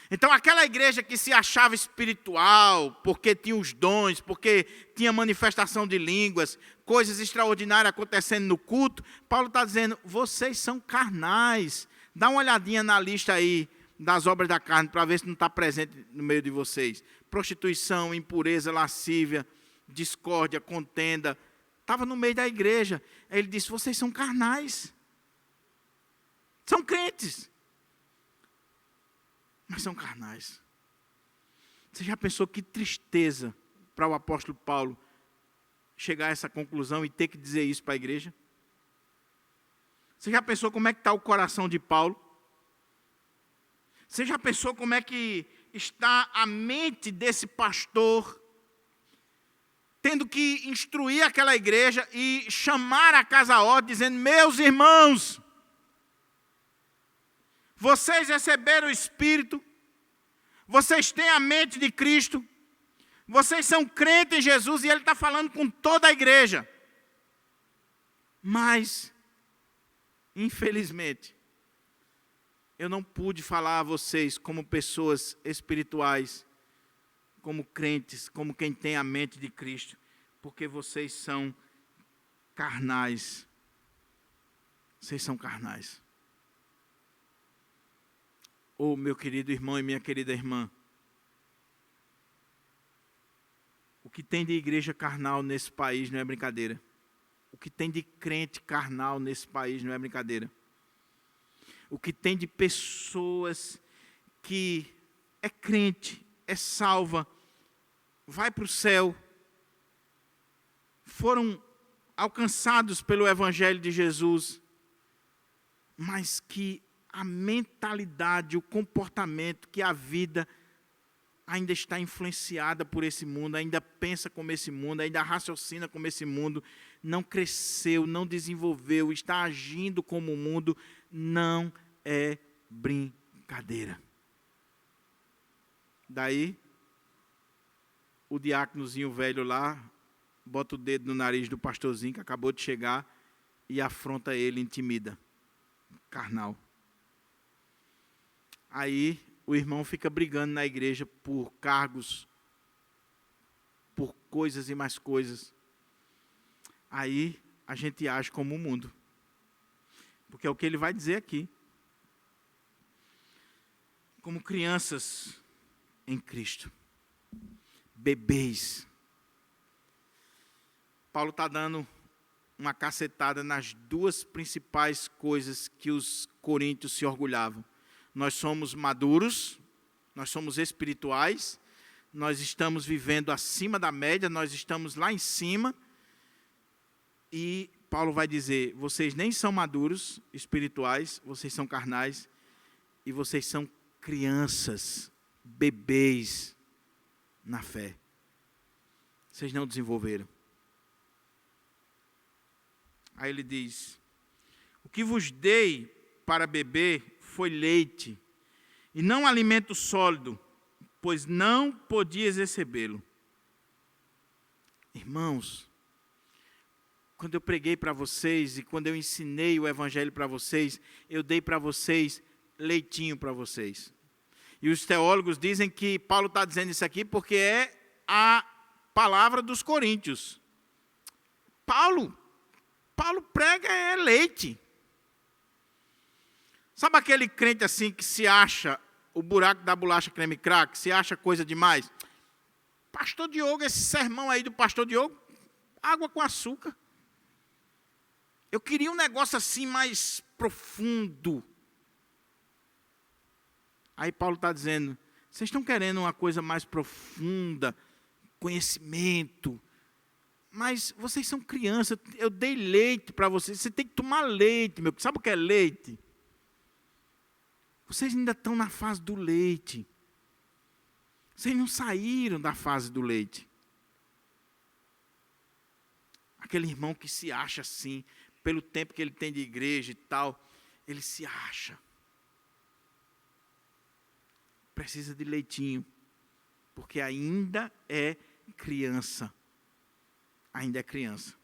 Então aquela igreja que se achava espiritual, porque tinha os dons, porque tinha manifestação de línguas, coisas extraordinárias acontecendo no culto, Paulo está dizendo, vocês são carnais. Dá uma olhadinha na lista aí das obras da carne para ver se não está presente no meio de vocês. Prostituição, impureza, lascívia, discórdia, contenda. Estava no meio da igreja. Aí ele disse, vocês são carnais. São crentes. Mas são carnais. Você já pensou que tristeza para o apóstolo Paulo chegar a essa conclusão e ter que dizer isso para a igreja? Você já pensou como é que está o coração de Paulo? Você já pensou como é que está a mente desse pastor, tendo que instruir aquela igreja e chamar a casa à ordem, dizendo, meus irmãos, vocês receberam o Espírito, vocês têm a mente de Cristo, vocês são crentes em Jesus, e ele está falando com toda a igreja. Mas, infelizmente, eu não pude falar a vocês como pessoas espirituais, como crentes, como quem tem a mente de Cristo, porque vocês são carnais. Vocês são carnais. Oh, meu querido irmão e minha querida irmã, o que tem de igreja carnal nesse país não é brincadeira. O que tem de crente carnal nesse país não é brincadeira. O que tem de pessoas que é crente, é salva, vai para o céu, foram alcançados pelo Evangelho de Jesus, mas que a mentalidade, o comportamento, que a vida ainda está influenciada por esse mundo, ainda pensa como esse mundo, ainda raciocina como esse mundo, não cresceu, não desenvolveu, está agindo como o mundo, não é brincadeira. Daí, o diáconozinho velho lá, bota o dedo no nariz do pastorzinho que acabou de chegar e afronta ele, intimida. Carnal. Aí, o irmão fica brigando na igreja por cargos por coisas e mais coisas, aí a gente age como o mundo. Porque é o que ele vai dizer aqui. Como crianças em Cristo. Bebês. Paulo está dando uma cacetada nas duas principais coisas que os coríntios se orgulhavam. Nós somos maduros, nós somos espirituais, nós estamos vivendo acima da média, nós estamos lá em cima. E Paulo vai dizer, vocês nem são maduros espirituais, vocês são carnais, e vocês são crianças, bebês na fé. Vocês não desenvolveram. Aí ele diz, o que vos dei para beber foi leite, e não alimento sólido, pois não podias recebê-lo. Irmãos, quando eu preguei para vocês e quando eu ensinei o evangelho para vocês, eu dei para vocês leitinho para vocês. E os teólogos dizem que Paulo está dizendo isso aqui porque é a palavra dos coríntios. Paulo prega é leite. Sabe aquele crente assim que se acha o buraco da bolacha creme crack, se acha coisa demais? Pastor Diogo, esse sermão aí do pastor Diogo, água com açúcar. Eu queria um negócio assim mais profundo. Aí Paulo está dizendo, vocês estão querendo uma coisa mais profunda, conhecimento, mas vocês são crianças, eu dei leite para vocês, você tem que tomar leite, meu. Sabe o que é leite? Vocês ainda estão na fase do leite. Vocês não saíram da fase do leite. Aquele irmão que se acha assim, pelo tempo que ele tem de igreja e tal, ele se acha. Precisa de leitinho, porque ainda é criança. Ainda é criança.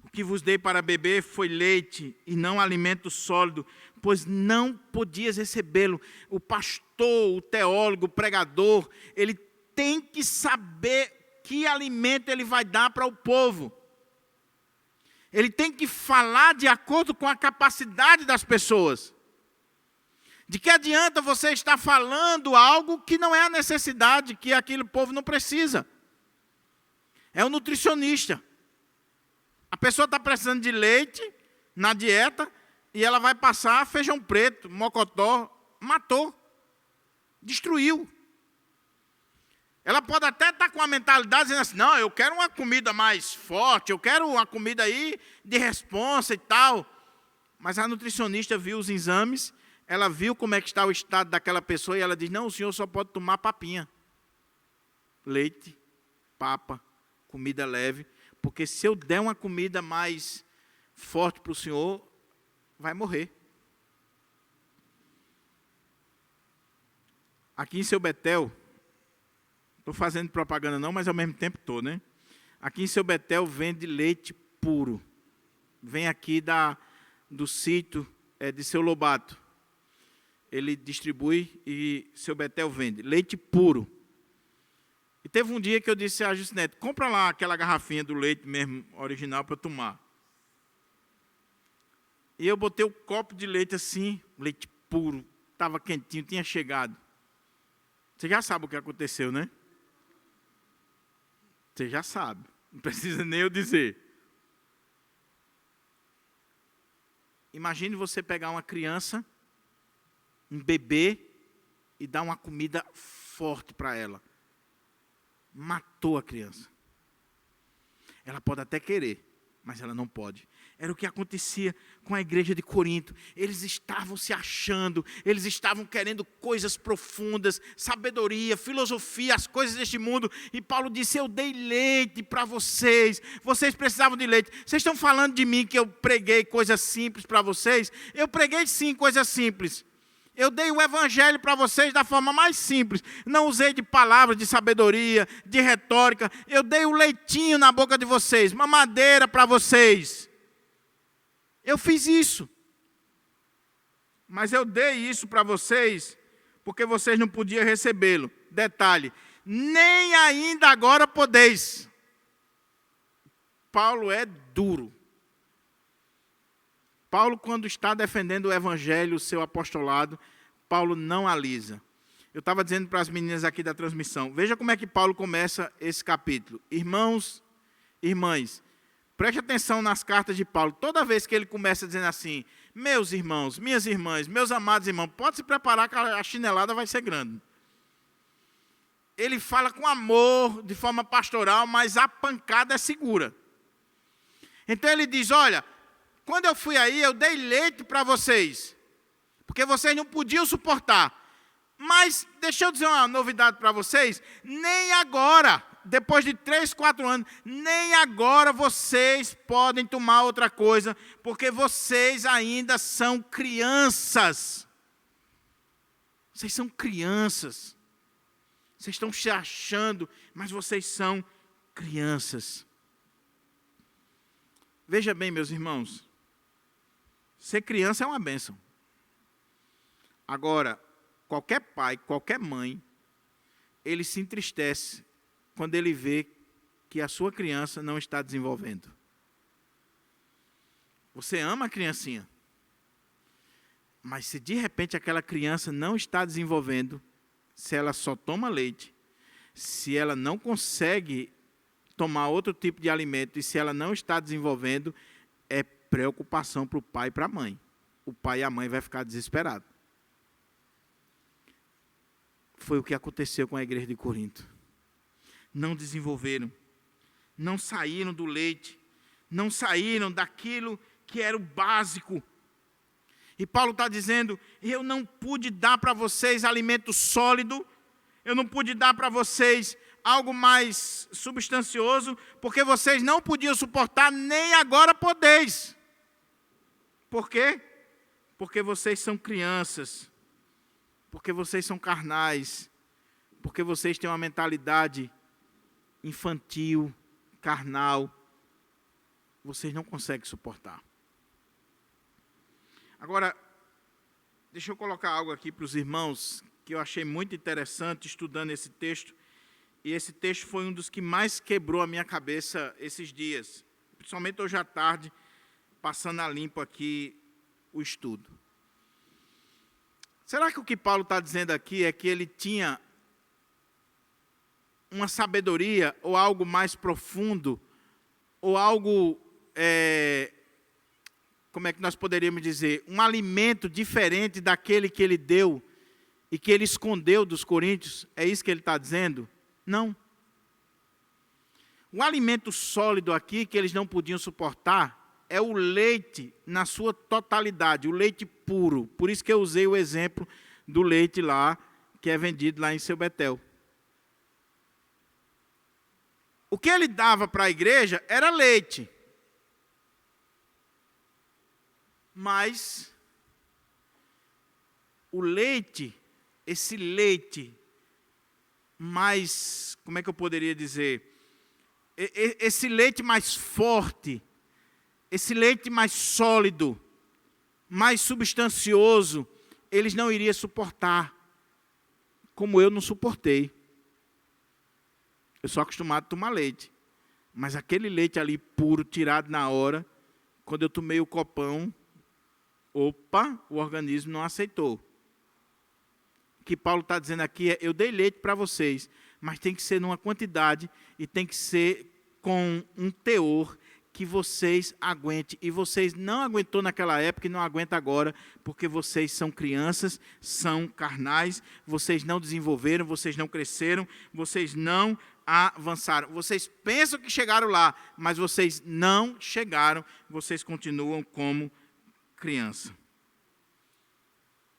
O que vos dei para beber foi leite e não alimento sólido, pois não podias recebê-lo. O pastor, o teólogo, o pregador, ele tem que saber que alimento ele vai dar para o povo. Ele tem que falar de acordo com a capacidade das pessoas. De que adianta você estar falando algo que não é a necessidade, que aquele povo não precisa. É o nutricionista. A pessoa está precisando de leite na dieta e ela vai passar feijão preto, mocotó, matou, destruiu. Ela pode até estar com a mentalidade dizendo assim, não, eu quero uma comida mais forte, eu quero uma comida aí de responsa e tal. Mas a nutricionista viu os exames, ela viu como é que está o estado daquela pessoa e ela diz, não, o senhor só pode tomar papinha. Leite, papa, comida leve, porque se eu der uma comida mais forte para o senhor, vai morrer. Aqui em Seu Betel, estou fazendo propaganda não, mas ao mesmo tempo estou, né? Aqui em Seu Betel vende leite puro. Vem aqui do sítio de Seu Lobato. Ele distribui e Seu Betel vende. Leite puro. E teve um dia que eu disse a Justinete, compra lá aquela garrafinha do leite mesmo, original, para eu tomar. E eu botei o copo de leite assim, leite puro, estava quentinho, tinha chegado. Você já sabe o que aconteceu, né? Você já sabe, não precisa nem eu dizer. Imagine você pegar uma criança, um bebê, e dar uma comida forte para ela. Matou a criança. Ela pode até querer, mas ela não pode. Era o que acontecia com a igreja de Corinto. Eles estavam se achando, eles estavam querendo coisas profundas, sabedoria, filosofia, as coisas deste mundo. E Paulo disse, eu dei leite para vocês, vocês precisavam de leite. Vocês estão falando de mim que eu preguei coisas simples para vocês? Eu preguei sim coisas simples. Eu dei o evangelho para vocês da forma mais simples. Não usei de palavras de sabedoria, de retórica. Eu dei o leitinho na boca de vocês, mamadeira para vocês. Eu fiz isso. Mas eu dei isso para vocês porque vocês não podiam recebê-lo. Detalhe, nem ainda agora podeis. Paulo é duro. Paulo, quando está defendendo o evangelho, o seu apostolado, Paulo não alisa. Eu estava dizendo para as meninas aqui da transmissão, veja como é que Paulo começa esse capítulo. Irmãos, irmãs, preste atenção nas cartas de Paulo. Toda vez que ele começa dizendo assim, meus irmãos, minhas irmãs, meus amados irmãos, pode se preparar que a chinelada vai ser grande. Ele fala com amor, de forma pastoral, mas a pancada é segura. Então ele diz, olha, quando eu fui aí, eu dei leite para vocês, porque vocês não podiam suportar. Mas, deixa eu dizer uma novidade para vocês, nem agora, depois de 3, 4 anos, nem agora vocês podem tomar outra coisa, porque vocês ainda são crianças. Vocês são crianças. Vocês estão se achando, mas vocês são crianças. Veja bem, meus irmãos, ser criança é uma bênção. Agora, qualquer pai, qualquer mãe, ele se entristece quando ele vê que a sua criança não está desenvolvendo. Você ama a criancinha, mas se de repente aquela criança não está desenvolvendo, se ela só toma leite, se ela não consegue tomar outro tipo de alimento e se ela não está desenvolvendo, é preocupação para o pai e para a mãe. O pai e a mãe vai ficar desesperados. Foi o que aconteceu com a igreja de Corinto. Não desenvolveram, não saíram do leite, não saíram daquilo que era o básico. E Paulo está dizendo, eu não pude dar para vocês alimento sólido, eu não pude dar para vocês algo mais substancioso, porque vocês não podiam suportar, nem agora podeis. Por quê? Porque vocês são crianças, porque vocês são carnais, porque vocês têm uma mentalidade infantil, carnal, vocês não conseguem suportar. Agora, deixa eu colocar algo aqui para os irmãos, que eu achei muito interessante estudando esse texto, e esse texto foi um dos que mais quebrou a minha cabeça esses dias, principalmente hoje à tarde, passando a limpo aqui o estudo. Será que o que Paulo está dizendo aqui é que ele tinha uma sabedoria, ou algo mais profundo, ou algo, como é que nós poderíamos dizer, um alimento diferente daquele que ele deu, e que ele escondeu dos coríntios? É isso que ele está dizendo? Não. O alimento sólido aqui, que eles não podiam suportar, é o leite na sua totalidade, o leite puro. Por isso que eu usei o exemplo do leite lá, que é vendido lá em Seu Betel. O que ele dava para a igreja era leite. Mas o leite, esse leite mais, como é que eu poderia dizer? Esse leite mais forte, esse leite mais sólido, mais substancioso, eles não iriam suportar, como eu não suportei. Eu sou acostumado a tomar leite, mas aquele leite ali puro, tirado na hora, quando eu tomei o copão, opa, o organismo não aceitou. O que Paulo está dizendo aqui é, eu dei leite para vocês, mas tem que ser numa quantidade e tem que ser com um teor que vocês aguentem. E vocês não aguentou naquela época e não aguentam agora, porque vocês são crianças, são carnais, vocês não desenvolveram, vocês não cresceram, vocês não avançaram. Vocês pensam que chegaram lá, mas vocês não chegaram, vocês continuam como criança.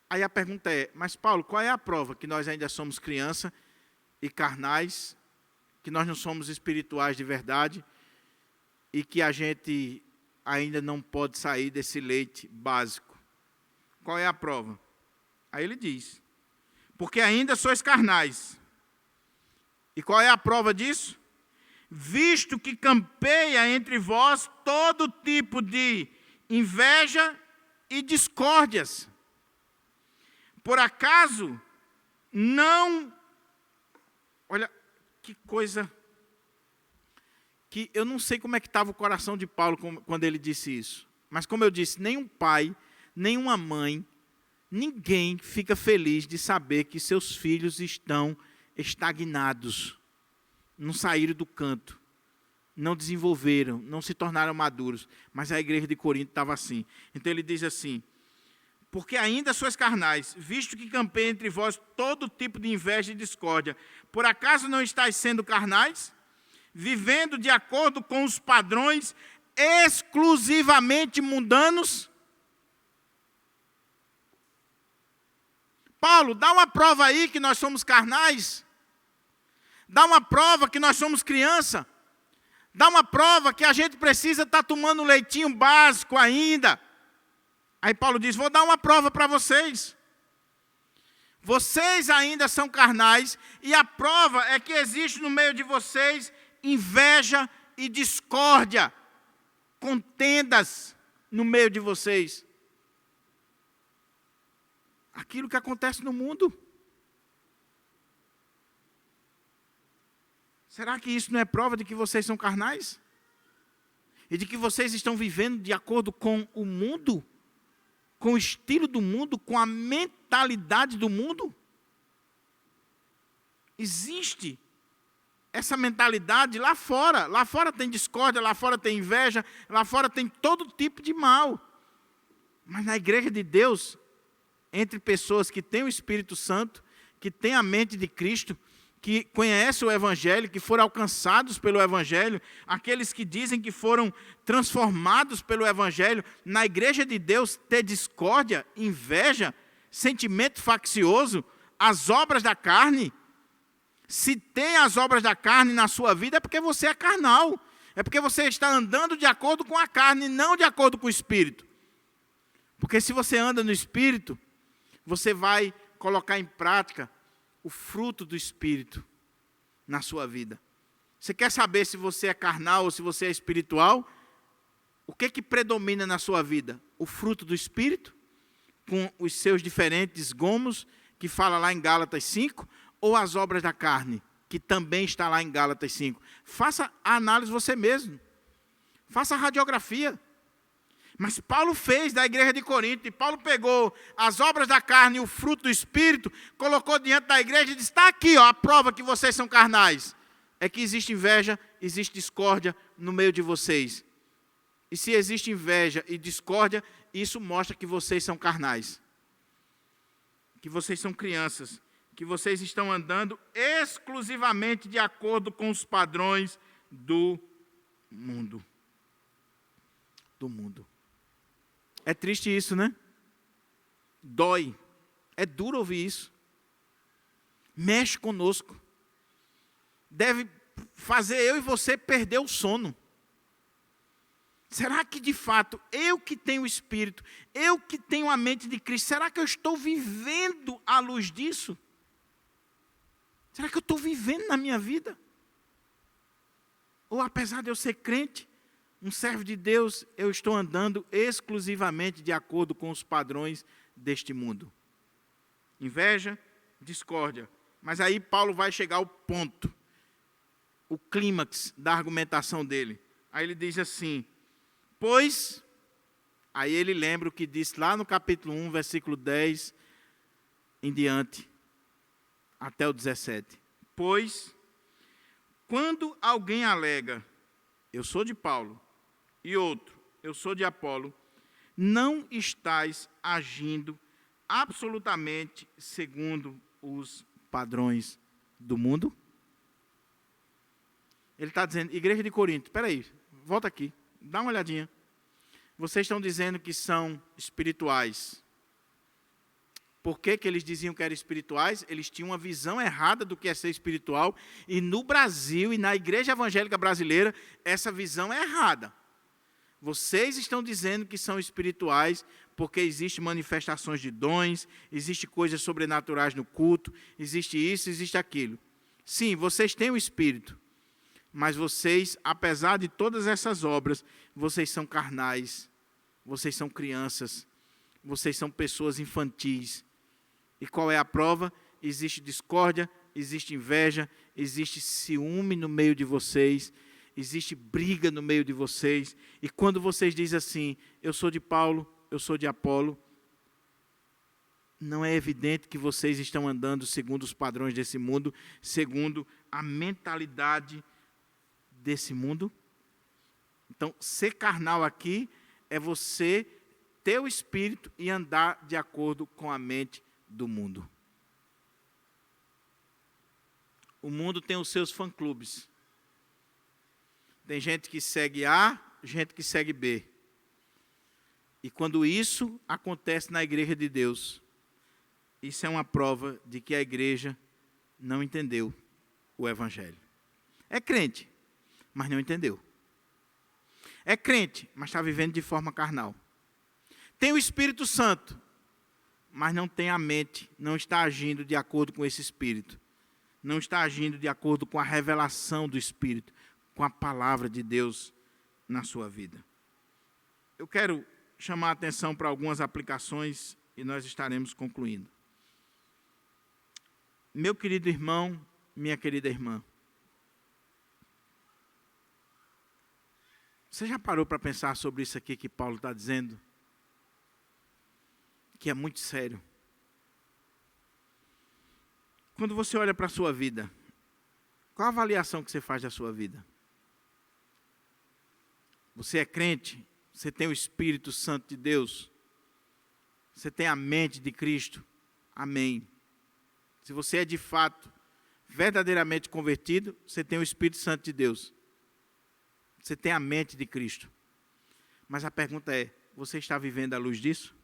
Aí a pergunta é, mas Paulo, qual é a prova que nós ainda somos criança e carnais, que nós não somos espirituais de verdade e que a gente ainda não pode sair desse leite básico? Qual é a prova? Aí ele diz, porque ainda sois carnais. E qual é a prova disso? Visto que campeia entre vós todo tipo de inveja e discórdias. Por acaso não... Olha, que coisa, que eu não sei como é que estava o coração de Paulo quando ele disse isso. Mas como eu disse, nenhum pai, nenhuma mãe, ninguém fica feliz de saber que seus filhos estão estagnados, não saíram do canto, não desenvolveram, não se tornaram maduros. Mas a igreja de Corinto estava assim. Então ele diz assim: porque ainda sois carnais, visto que campeia entre vós todo tipo de inveja e discórdia, por acaso não estáis sendo carnais? Vivendo de acordo com os padrões exclusivamente mundanos? Paulo, dá uma prova aí que nós somos carnais. Dá uma prova que nós somos criança. Dá uma prova que a gente precisa estar tomando leitinho básico ainda. Aí Paulo diz: vou dar uma prova para vocês. Vocês ainda são carnais, e a prova é que existe no meio de vocês inveja e discórdia, contendas no meio de vocês. Aquilo que acontece no mundo. Será que isso não é prova de que vocês são carnais? E de que vocês estão vivendo de acordo com o mundo? Com o estilo do mundo? Com a mentalidade do mundo? Existe essa mentalidade lá fora. Lá fora tem discórdia, lá fora tem inveja, lá fora tem todo tipo de mal. Mas na igreja de Deus, entre pessoas que têm o Espírito Santo, que têm a mente de Cristo, que conhecem o Evangelho, que foram alcançados pelo Evangelho, aqueles que dizem que foram transformados pelo Evangelho, na igreja de Deus, ter discórdia, inveja, sentimento faccioso, as obras da carne. Se tem as obras da carne na sua vida, é porque você é carnal. É porque você está andando de acordo com a carne, não de acordo com o Espírito. Porque se você anda no Espírito, você vai colocar em prática o fruto do Espírito na sua vida. Você quer saber se você é carnal ou se você é espiritual? O que predomina na sua vida? O fruto do Espírito, com os seus diferentes gomos, que fala lá em Gálatas 5, ou as obras da carne, que também está lá em Gálatas 5? Faça a análise você mesmo. Faça a radiografia. Mas Paulo fez da igreja de Corinto, e Paulo pegou as obras da carne e o fruto do Espírito, colocou diante da igreja e disse: está aqui, ó, a prova que vocês são carnais. É que existe inveja, existe discórdia no meio de vocês. E se existe inveja e discórdia, isso mostra que vocês são carnais. Que vocês são crianças. Que vocês estão andando exclusivamente de acordo com os padrões do mundo. Do mundo. É triste isso, né? Dói. É duro ouvir isso. Mexe conosco. Deve fazer eu e você perder o sono. Será que de fato, eu que tenho o Espírito, eu que tenho a mente de Cristo, será que eu estou vivendo à luz disso? Será que eu estou vivendo na minha vida? Ou apesar de eu ser crente, um servo de Deus, eu estou andando exclusivamente de acordo com os padrões deste mundo? Inveja, discórdia. Mas aí Paulo vai chegar ao ponto, o clímax da argumentação dele. Aí ele diz assim: pois, aí ele lembra o que disse lá no capítulo 1, versículo 10 em diante, até o 17. Pois, quando alguém alega: eu sou de Paulo, e outro: eu sou de Apolo, não estais agindo absolutamente segundo os padrões do mundo? Ele está dizendo: igreja de Corinto, espera aí, volta aqui, dá uma olhadinha. Vocês estão dizendo que são espirituais. Por que eles diziam que eram espirituais? Eles tinham uma visão errada do que é ser espiritual, e no Brasil e na igreja evangélica brasileira, essa visão é errada. Vocês estão dizendo que são espirituais porque existem manifestações de dons, existem coisas sobrenaturais no culto, existe isso, existe aquilo. Sim, vocês têm o Espírito, mas vocês, apesar de todas essas obras, vocês são carnais, vocês são crianças, vocês são pessoas infantis. E qual é a prova? Existe discórdia, existe inveja, existe ciúme no meio de vocês, existe briga no meio de vocês, e quando vocês dizem assim, eu sou de Paulo, eu sou de Apolo, não é evidente que vocês estão andando segundo os padrões desse mundo, segundo a mentalidade desse mundo? Então, ser carnal aqui é você ter o espírito e andar de acordo com a mente do mundo. O mundo tem os seus fã-clubes. Tem gente que segue A, gente que segue B. E quando isso acontece na igreja de Deus, isso é uma prova de que a igreja não entendeu o Evangelho. É crente, mas não entendeu. É crente, mas está vivendo de forma carnal. Tem o Espírito Santo, mas não tem a mente, não está agindo de acordo com esse Espírito. Não está agindo de acordo com a revelação do Espírito, com a palavra de Deus na sua vida. Eu quero chamar a atenção para algumas aplicações e nós estaremos concluindo. Meu querido irmão, minha querida irmã, você já parou para pensar sobre isso aqui que Paulo está dizendo? Que é muito sério. Quando você olha para a sua vida, qual a avaliação que você faz da sua vida? Você é crente? Você tem o Espírito Santo de Deus? Você tem a mente de Cristo? Amém. Se você é de fato, verdadeiramente convertido, você tem o Espírito Santo de Deus. Você tem a mente de Cristo. Mas a pergunta é, você está vivendo à luz disso?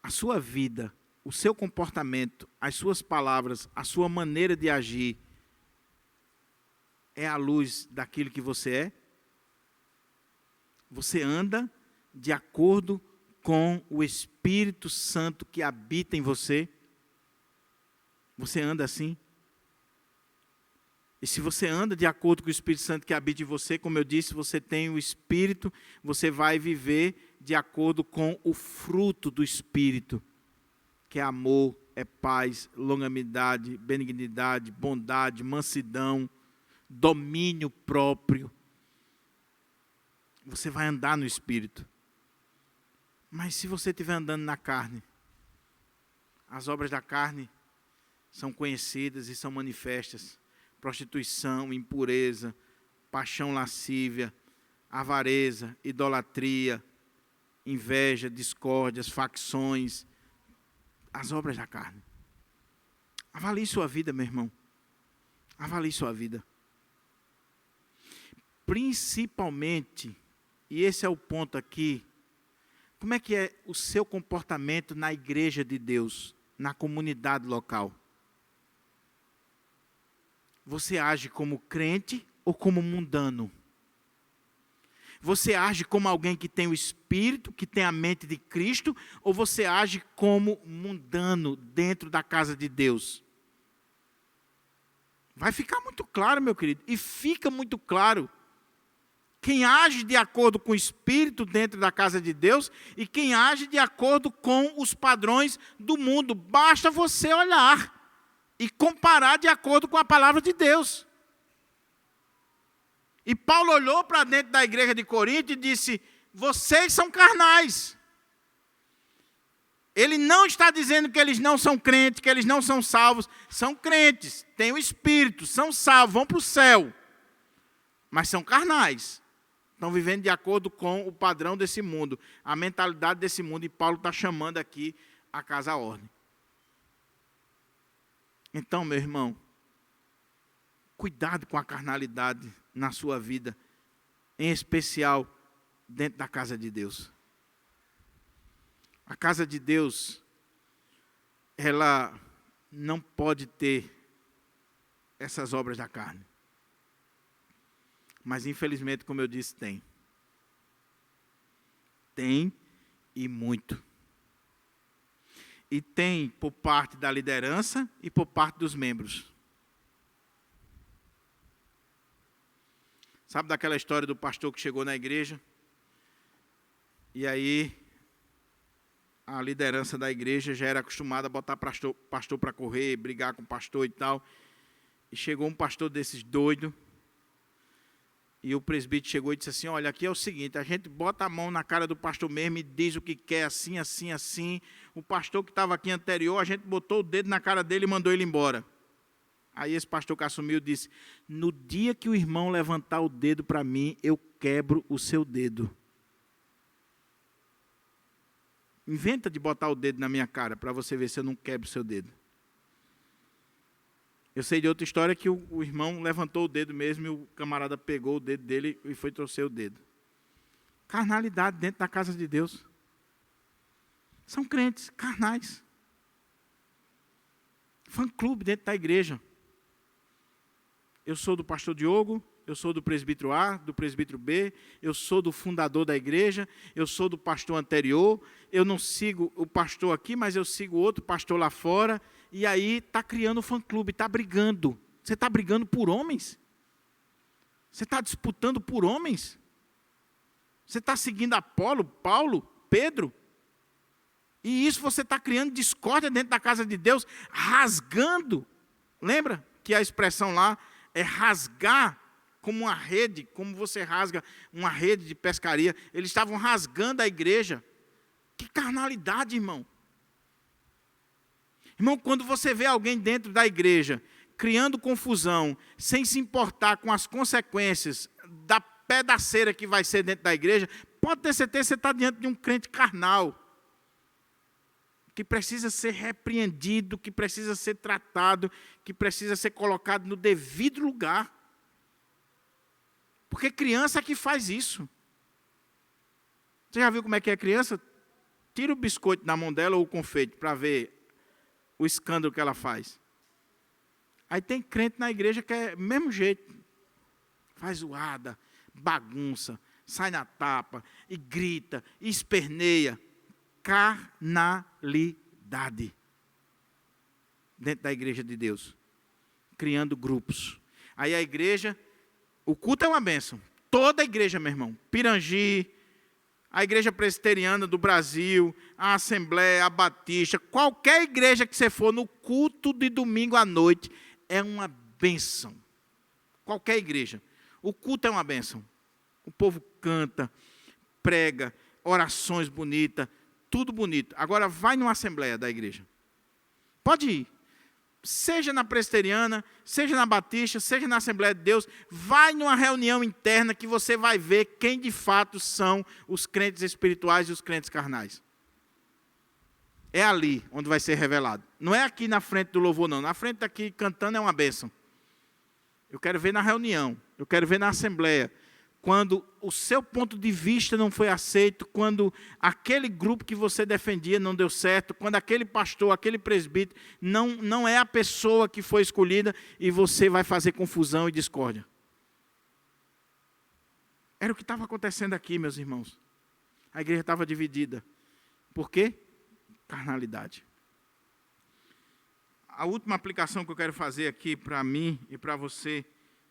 A sua vida, o seu comportamento, as suas palavras, a sua maneira de agir, é à luz daquilo que você é? Você anda de acordo com o Espírito Santo que habita em você? Você anda assim? E se você anda de acordo com o Espírito Santo que habita em você, como eu disse, você tem o Espírito, você vai viver de acordo com o fruto do Espírito, que é amor, é paz, longanimidade, benignidade, bondade, mansidão, domínio próprio. Você vai andar no Espírito. Mas se você estiver andando na carne, as obras da carne são conhecidas e são manifestas. Prostituição, impureza, paixão lascívia, avareza, idolatria, inveja, discórdias, facções, as obras da carne. Avalie sua vida, meu irmão. Avalie sua vida. Principalmente, e esse é o ponto aqui, como é que é o seu comportamento na igreja de Deus, na comunidade local? Você age como crente ou como mundano? Você age como alguém que tem o Espírito, que tem a mente de Cristo, ou você age como mundano dentro da casa de Deus? Vai ficar muito claro, meu querido, e fica muito claro quem age de acordo com o Espírito dentro da casa de Deus e quem age de acordo com os padrões do mundo. Basta você olhar e comparar de acordo com a palavra de Deus. E Paulo olhou para dentro da igreja de Corinto e disse, vocês são carnais. Ele não está dizendo que eles não são crentes, que eles não são salvos. São crentes, têm o Espírito, são salvos, vão para o céu. Mas são carnais. Estão vivendo de acordo com o padrão desse mundo, a mentalidade desse mundo. E Paulo está chamando aqui a casa à ordem. Então, meu irmão, cuidado com a carnalidade na sua vida, em especial dentro da casa de Deus. A casa de Deus, ela não pode ter essas obras da carne. Mas, infelizmente, como eu disse, tem. Tem e muito. E tem por parte da liderança e por parte dos membros. Sabe daquela história do pastor que chegou na igreja? E aí, a liderança da igreja já era acostumada a botar pastor para correr, brigar com o pastor e tal. E chegou um pastor desses doido, e o presbítero chegou e disse assim: olha, aqui é o seguinte, a gente bota a mão na cara do pastor mesmo e diz o que quer, assim, assim, assim. O pastor que estava aqui anterior, a gente botou o dedo na cara dele e mandou ele embora. Aí esse pastor que assumiu disse: no dia que o irmão levantar o dedo para mim, eu quebro o seu dedo. Inventa de botar o dedo na minha cara para você ver se eu não quebro o seu dedo. Eu sei de outra história que o irmão levantou o dedo mesmo e o camarada pegou o dedo dele e foi torcer o dedo. Carnalidade dentro da casa de Deus. São crentes carnais. Fã-clube dentro da igreja. Eu sou do pastor Diogo, eu sou do presbítero A, do presbítero B, eu sou do fundador da igreja, eu sou do pastor anterior, eu não sigo o pastor aqui, mas eu sigo outro pastor lá fora, e aí está criando um fã-clube, está brigando. Você está brigando por homens? Você está disputando por homens? Você está seguindo Apolo, Paulo, Pedro? E isso você está criando discórdia dentro da casa de Deus, rasgando. Lembra que a expressão lá é rasgar como uma rede, como você rasga uma rede de pescaria. Eles estavam rasgando a igreja. Que carnalidade, irmão. Irmão, quando você vê alguém dentro da igreja criando confusão, sem se importar com as consequências da pedaceira que vai ser dentro da igreja, pode ter certeza que você está diante de um crente carnal, que precisa ser repreendido, que precisa ser tratado, que precisa ser colocado no devido lugar. Porque criança é que faz isso. Você já viu como é que é criança? Tira o biscoito da mão dela ou o confeite para ver o escândalo que ela faz. Aí tem crente na igreja que é do mesmo jeito. Faz zoada, bagunça, sai na tapa, e grita, e esperneia. Carnalidade. Dentro da igreja de Deus. Criando grupos. Aí a igreja, o culto é uma bênção. Toda a igreja, meu irmão. Pirangi, a igreja presbiteriana do Brasil, a Assembleia, a Batista, qualquer igreja que você for no culto de domingo à noite, é uma bênção. Qualquer igreja. O culto é uma bênção. O povo canta, prega, orações bonitas, tudo bonito. Agora vai numa Assembleia da igreja. Pode ir. Seja na presbiteriana, seja na Batista, seja na Assembleia de Deus, vai numa reunião interna que você vai ver quem de fato são os crentes espirituais e os crentes carnais. É ali onde vai ser revelado. Não é aqui na frente do louvor, não. Na frente daqui cantando é uma bênção. Eu quero ver na reunião, eu quero ver na Assembleia. Quando o seu ponto de vista não foi aceito, quando aquele grupo que você defendia não deu certo, quando aquele pastor, aquele presbítero, não é a pessoa que foi escolhida e você vai fazer confusão e discórdia. Era o que estava acontecendo aqui, meus irmãos. A igreja estava dividida. Por quê? Carnalidade. A última aplicação que eu quero fazer aqui para mim e para você,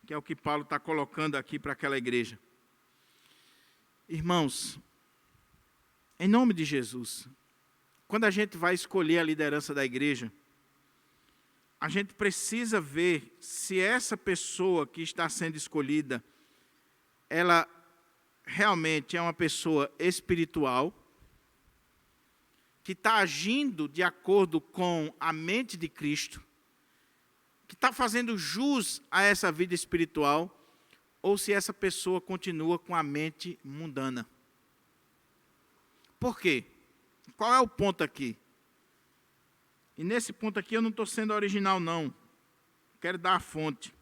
que é o que Paulo está colocando aqui para aquela igreja. Irmãos, em nome de Jesus, quando a gente vai escolher a liderança da igreja, a gente precisa ver se essa pessoa que está sendo escolhida, ela realmente é uma pessoa espiritual, que está agindo de acordo com a mente de Cristo, que está fazendo jus a essa vida espiritual, ou se essa pessoa continua com a mente mundana. Por quê? Qual é o ponto aqui? E nesse ponto aqui eu não estou sendo original, não. Quero dar a fonte.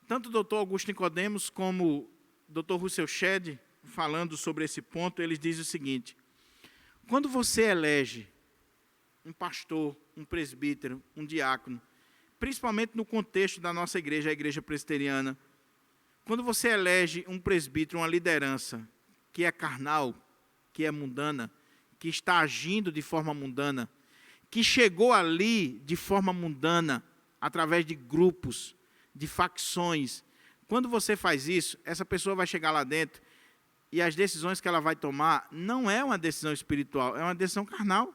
Tanto o doutor Augusto Nicodemos como o doutor Russell Shedd, falando sobre esse ponto, eles dizem o seguinte: quando você elege um pastor, um presbítero, um diácono, principalmente no contexto da nossa igreja, a igreja presbiteriana, quando você elege um presbítero, uma liderança que é carnal, que é mundana, que está agindo de forma mundana, que chegou ali de forma mundana, através de grupos, de facções, quando você faz isso, essa pessoa vai chegar lá dentro e as decisões que ela vai tomar não é uma decisão espiritual, é uma decisão carnal.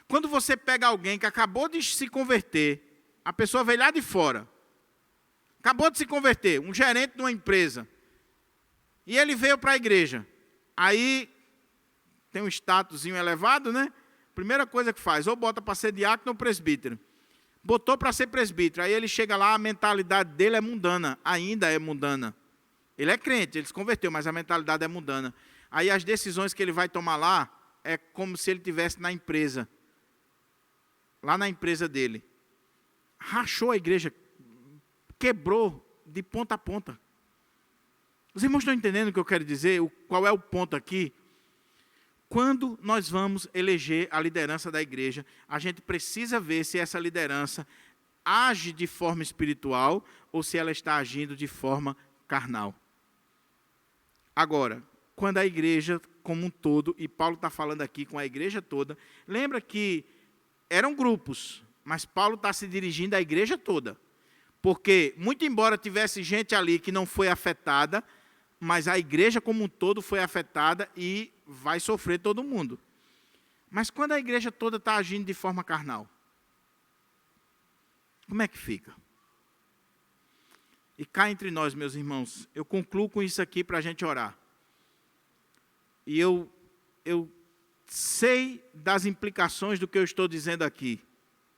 Quando você pega alguém que acabou de se converter, a pessoa veio lá de fora, acabou de se converter, um gerente de uma empresa, e ele veio para a igreja, aí tem um statusinho elevado, né? Primeira coisa que faz, ou bota para ser diácono ou presbítero. Botou para ser presbítero, aí ele chega lá, a mentalidade dele é mundana, ainda é mundana. Ele é crente, ele se converteu, mas a mentalidade é mundana. Aí as decisões que ele vai tomar lá, é como se ele estivesse na empresa, lá na empresa dele. Rachou a igreja, quebrou de ponta a ponta. Os irmãos estão entendendo o que eu quero dizer? Qual é o ponto aqui? Quando nós vamos eleger a liderança da igreja, a gente precisa ver se essa liderança age de forma espiritual ou se ela está agindo de forma carnal. Agora, quando a igreja como um todo, e Paulo está falando aqui com a igreja toda, lembra que eram grupos, mas Paulo está se dirigindo à igreja toda. Porque, muito embora tivesse gente ali que não foi afetada, mas a igreja como um todo foi afetada e vai sofrer todo mundo. Mas quando a igreja toda está agindo de forma carnal, como é que fica? E cá entre nós, meus irmãos, eu concluo com isso aqui para a gente orar. E eu sei das implicações do que eu estou dizendo aqui.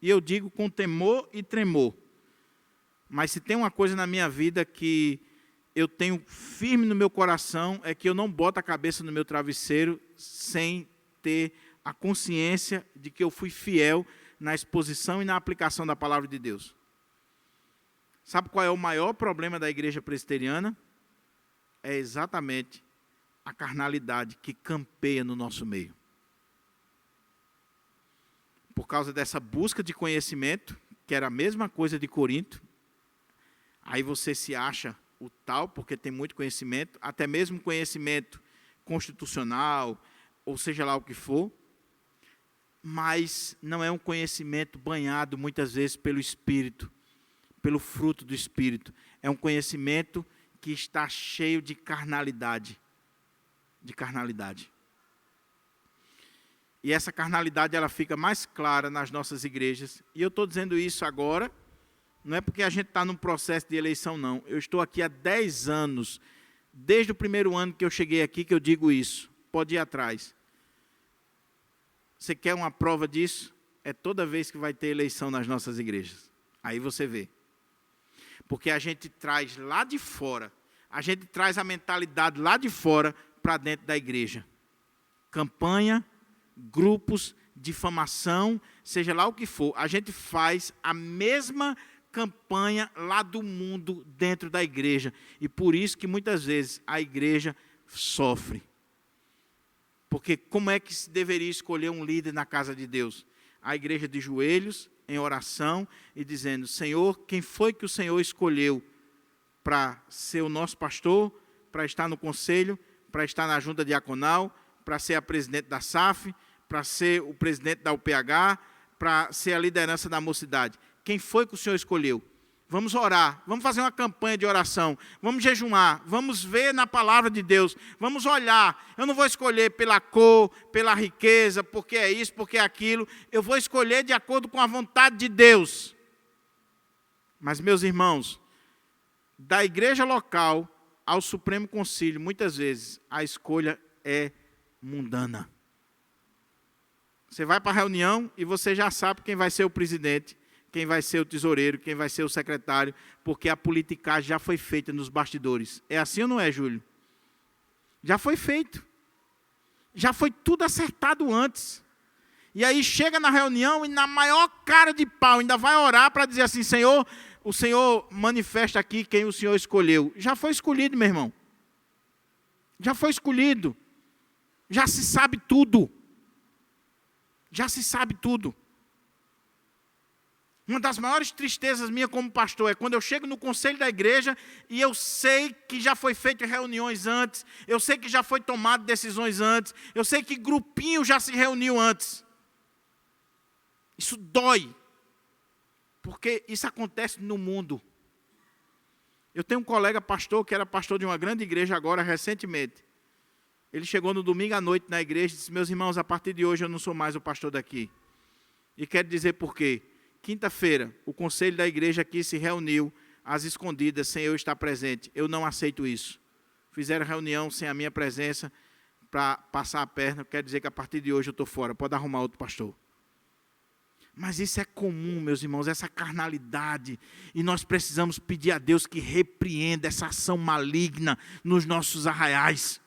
E eu digo com temor e tremor. Mas se tem uma coisa na minha vida que eu tenho firme no meu coração, é que eu não boto a cabeça no meu travesseiro sem ter a consciência de que eu fui fiel na exposição e na aplicação da palavra de Deus. Sabe qual é o maior problema da igreja presbiteriana? É exatamente a carnalidade que campeia no nosso meio. Por causa dessa busca de conhecimento, que era a mesma coisa de Corinto, aí você se acha o tal, porque tem muito conhecimento, até mesmo conhecimento constitucional, ou seja lá o que for, mas não é um conhecimento banhado muitas vezes pelo Espírito, pelo fruto do Espírito. É um conhecimento que está cheio de carnalidade. De carnalidade. E essa carnalidade ela fica mais clara nas nossas igrejas. E eu estou dizendo isso agora, não é porque a gente está num processo de eleição, não. Eu estou aqui há 10 anos, desde o primeiro ano que eu cheguei aqui, que eu digo isso. Pode ir atrás. Você quer uma prova disso? É toda vez que vai ter eleição nas nossas igrejas. Aí você vê. Porque a gente traz lá de fora, a gente traz a mentalidade lá de fora para dentro da igreja. Campanha, grupos, difamação, seja lá o que for, a gente faz a mesma campanha lá do mundo dentro da igreja. E por isso que muitas vezes a igreja sofre. Porque como é que se deveria escolher um líder na casa de Deus? A igreja de joelhos, em oração, e dizendo, Senhor, quem foi que o Senhor escolheu para ser o nosso pastor, para estar no conselho, para estar na junta diaconal, para ser a presidente da SAF, para ser o presidente da UPH, para ser a liderança da mocidade? Quem foi que o Senhor escolheu? Vamos orar, vamos fazer uma campanha de oração, vamos jejuar, vamos ver na palavra de Deus, vamos olhar. Eu não vou escolher pela cor, pela riqueza, porque é isso, porque é aquilo. Eu vou escolher de acordo com a vontade de Deus. Mas, meus irmãos, da igreja local ao Supremo Concílio, muitas vezes a escolha é mundana. Você vai para a reunião e você já sabe quem vai ser o presidente, quem vai ser o tesoureiro, quem vai ser o secretário, porque a politicagem já foi feita nos bastidores. É assim ou não é, Júlio? Já foi feito. Já foi tudo acertado antes. E aí chega na reunião e na maior cara de pau ainda vai orar para dizer assim, Senhor, o Senhor manifesta aqui quem o Senhor escolheu. Já foi escolhido, meu irmão. Já foi escolhido. Já se sabe tudo. Já se sabe tudo. Uma das maiores tristezas minha como pastor é quando eu chego no conselho da igreja e eu sei que já foi feito reuniões antes, eu sei que já foi tomado decisões antes, eu sei que grupinho já se reuniu antes. Isso dói, porque isso acontece no mundo. Eu tenho um colega pastor que era pastor de uma grande igreja agora, recentemente. Ele chegou no domingo à noite na igreja e disse: meus irmãos, a partir de hoje eu não sou mais o pastor daqui. E quero dizer por quê. Quinta-feira, o conselho da igreja aqui se reuniu às escondidas, sem eu estar presente. Eu não aceito isso. Fizeram reunião sem a minha presença para passar a perna. Quero dizer que a partir de hoje eu estou fora. Pode arrumar outro pastor. Mas isso é comum, meus irmãos, essa carnalidade. E nós precisamos pedir a Deus que repreenda essa ação maligna nos nossos arraiais.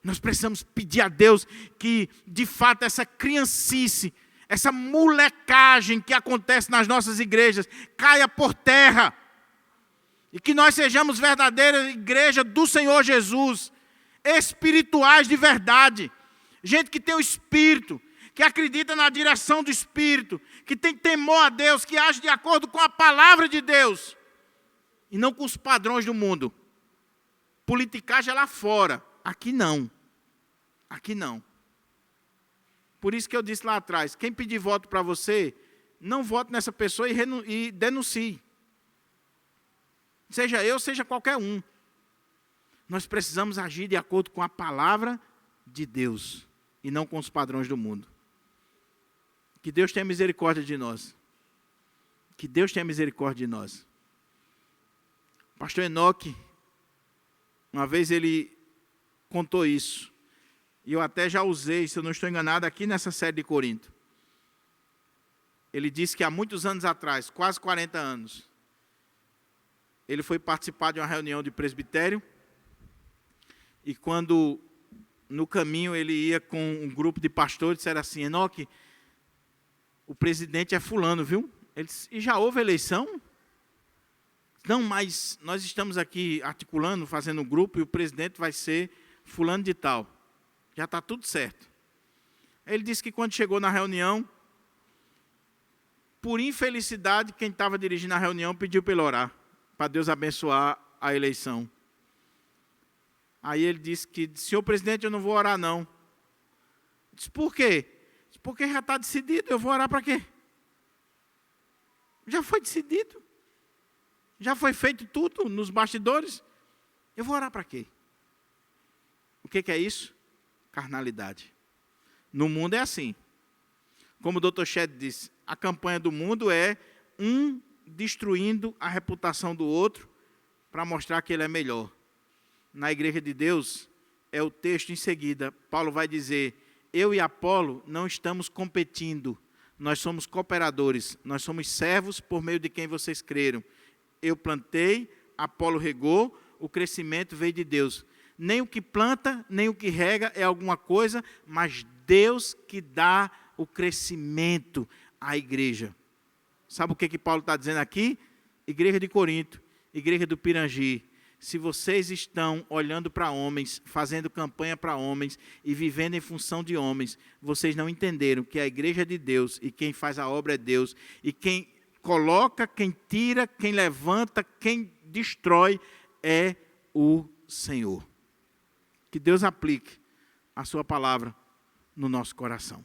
Nós precisamos pedir a Deus que, de fato, essa criancice, essa molecagem que acontece nas nossas igrejas, caia por terra. E que nós sejamos verdadeira igreja do Senhor Jesus, espirituais de verdade. Gente que tem o Espírito, que acredita na direção do Espírito, que tem temor a Deus, que age de acordo com a palavra de Deus, e não com os padrões do mundo. Politicagem é lá fora, aqui não. Aqui não. Por isso que eu disse lá atrás, quem pedir voto para você, não vote nessa pessoa e denuncie. Seja eu, seja qualquer um. Nós precisamos agir de acordo com a palavra de Deus, e não com os padrões do mundo. Que Deus tenha misericórdia de nós. Que Deus tenha misericórdia de nós. O pastor Enoque, uma vez ele contou isso. E eu até já usei, se eu não estou enganado, aqui nessa série de Corinto. Ele disse que há muitos anos atrás, quase 40 anos, ele foi participar de uma reunião de presbitério. E quando, no caminho, ele ia com um grupo de pastores, disseram assim: Enoque, o presidente é fulano, viu? Ele disse: e já houve eleição? Não, mas nós estamos aqui articulando, fazendo um grupo, e o presidente vai ser fulano de tal. Já está tudo certo. Ele disse que quando chegou na reunião, por infelicidade, quem estava dirigindo a reunião pediu para ele orar, para Deus abençoar a eleição. Aí ele disse que: senhor presidente, eu não vou orar não. Eu disse: por quê? Porque já está decidido, eu vou orar para quê? Já foi decidido. Já foi feito tudo nos bastidores. Eu vou orar para quê? O que é isso? Carnalidade. No mundo é assim. Como o Dr. Shedd disse, a campanha do mundo é um destruindo a reputação do outro para mostrar que ele é melhor. Na igreja de Deus, é o texto em seguida. Paulo vai dizer: eu e Apolo não estamos competindo, nós somos cooperadores, nós somos servos por meio de quem vocês creram. Eu plantei, Apolo regou, o crescimento veio de Deus. Nem o que planta, nem o que rega é alguma coisa, mas Deus que dá o crescimento à igreja. Sabe o que Paulo está dizendo aqui? Igreja de Corinto, igreja do Pirangi. Se vocês estão olhando para homens, fazendo campanha para homens e vivendo em função de homens, vocês não entenderam que a igreja é de Deus e quem faz a obra é Deus. E quem coloca, quem tira, quem levanta, quem destrói é o Senhor. Que Deus aplique a sua palavra no nosso coração.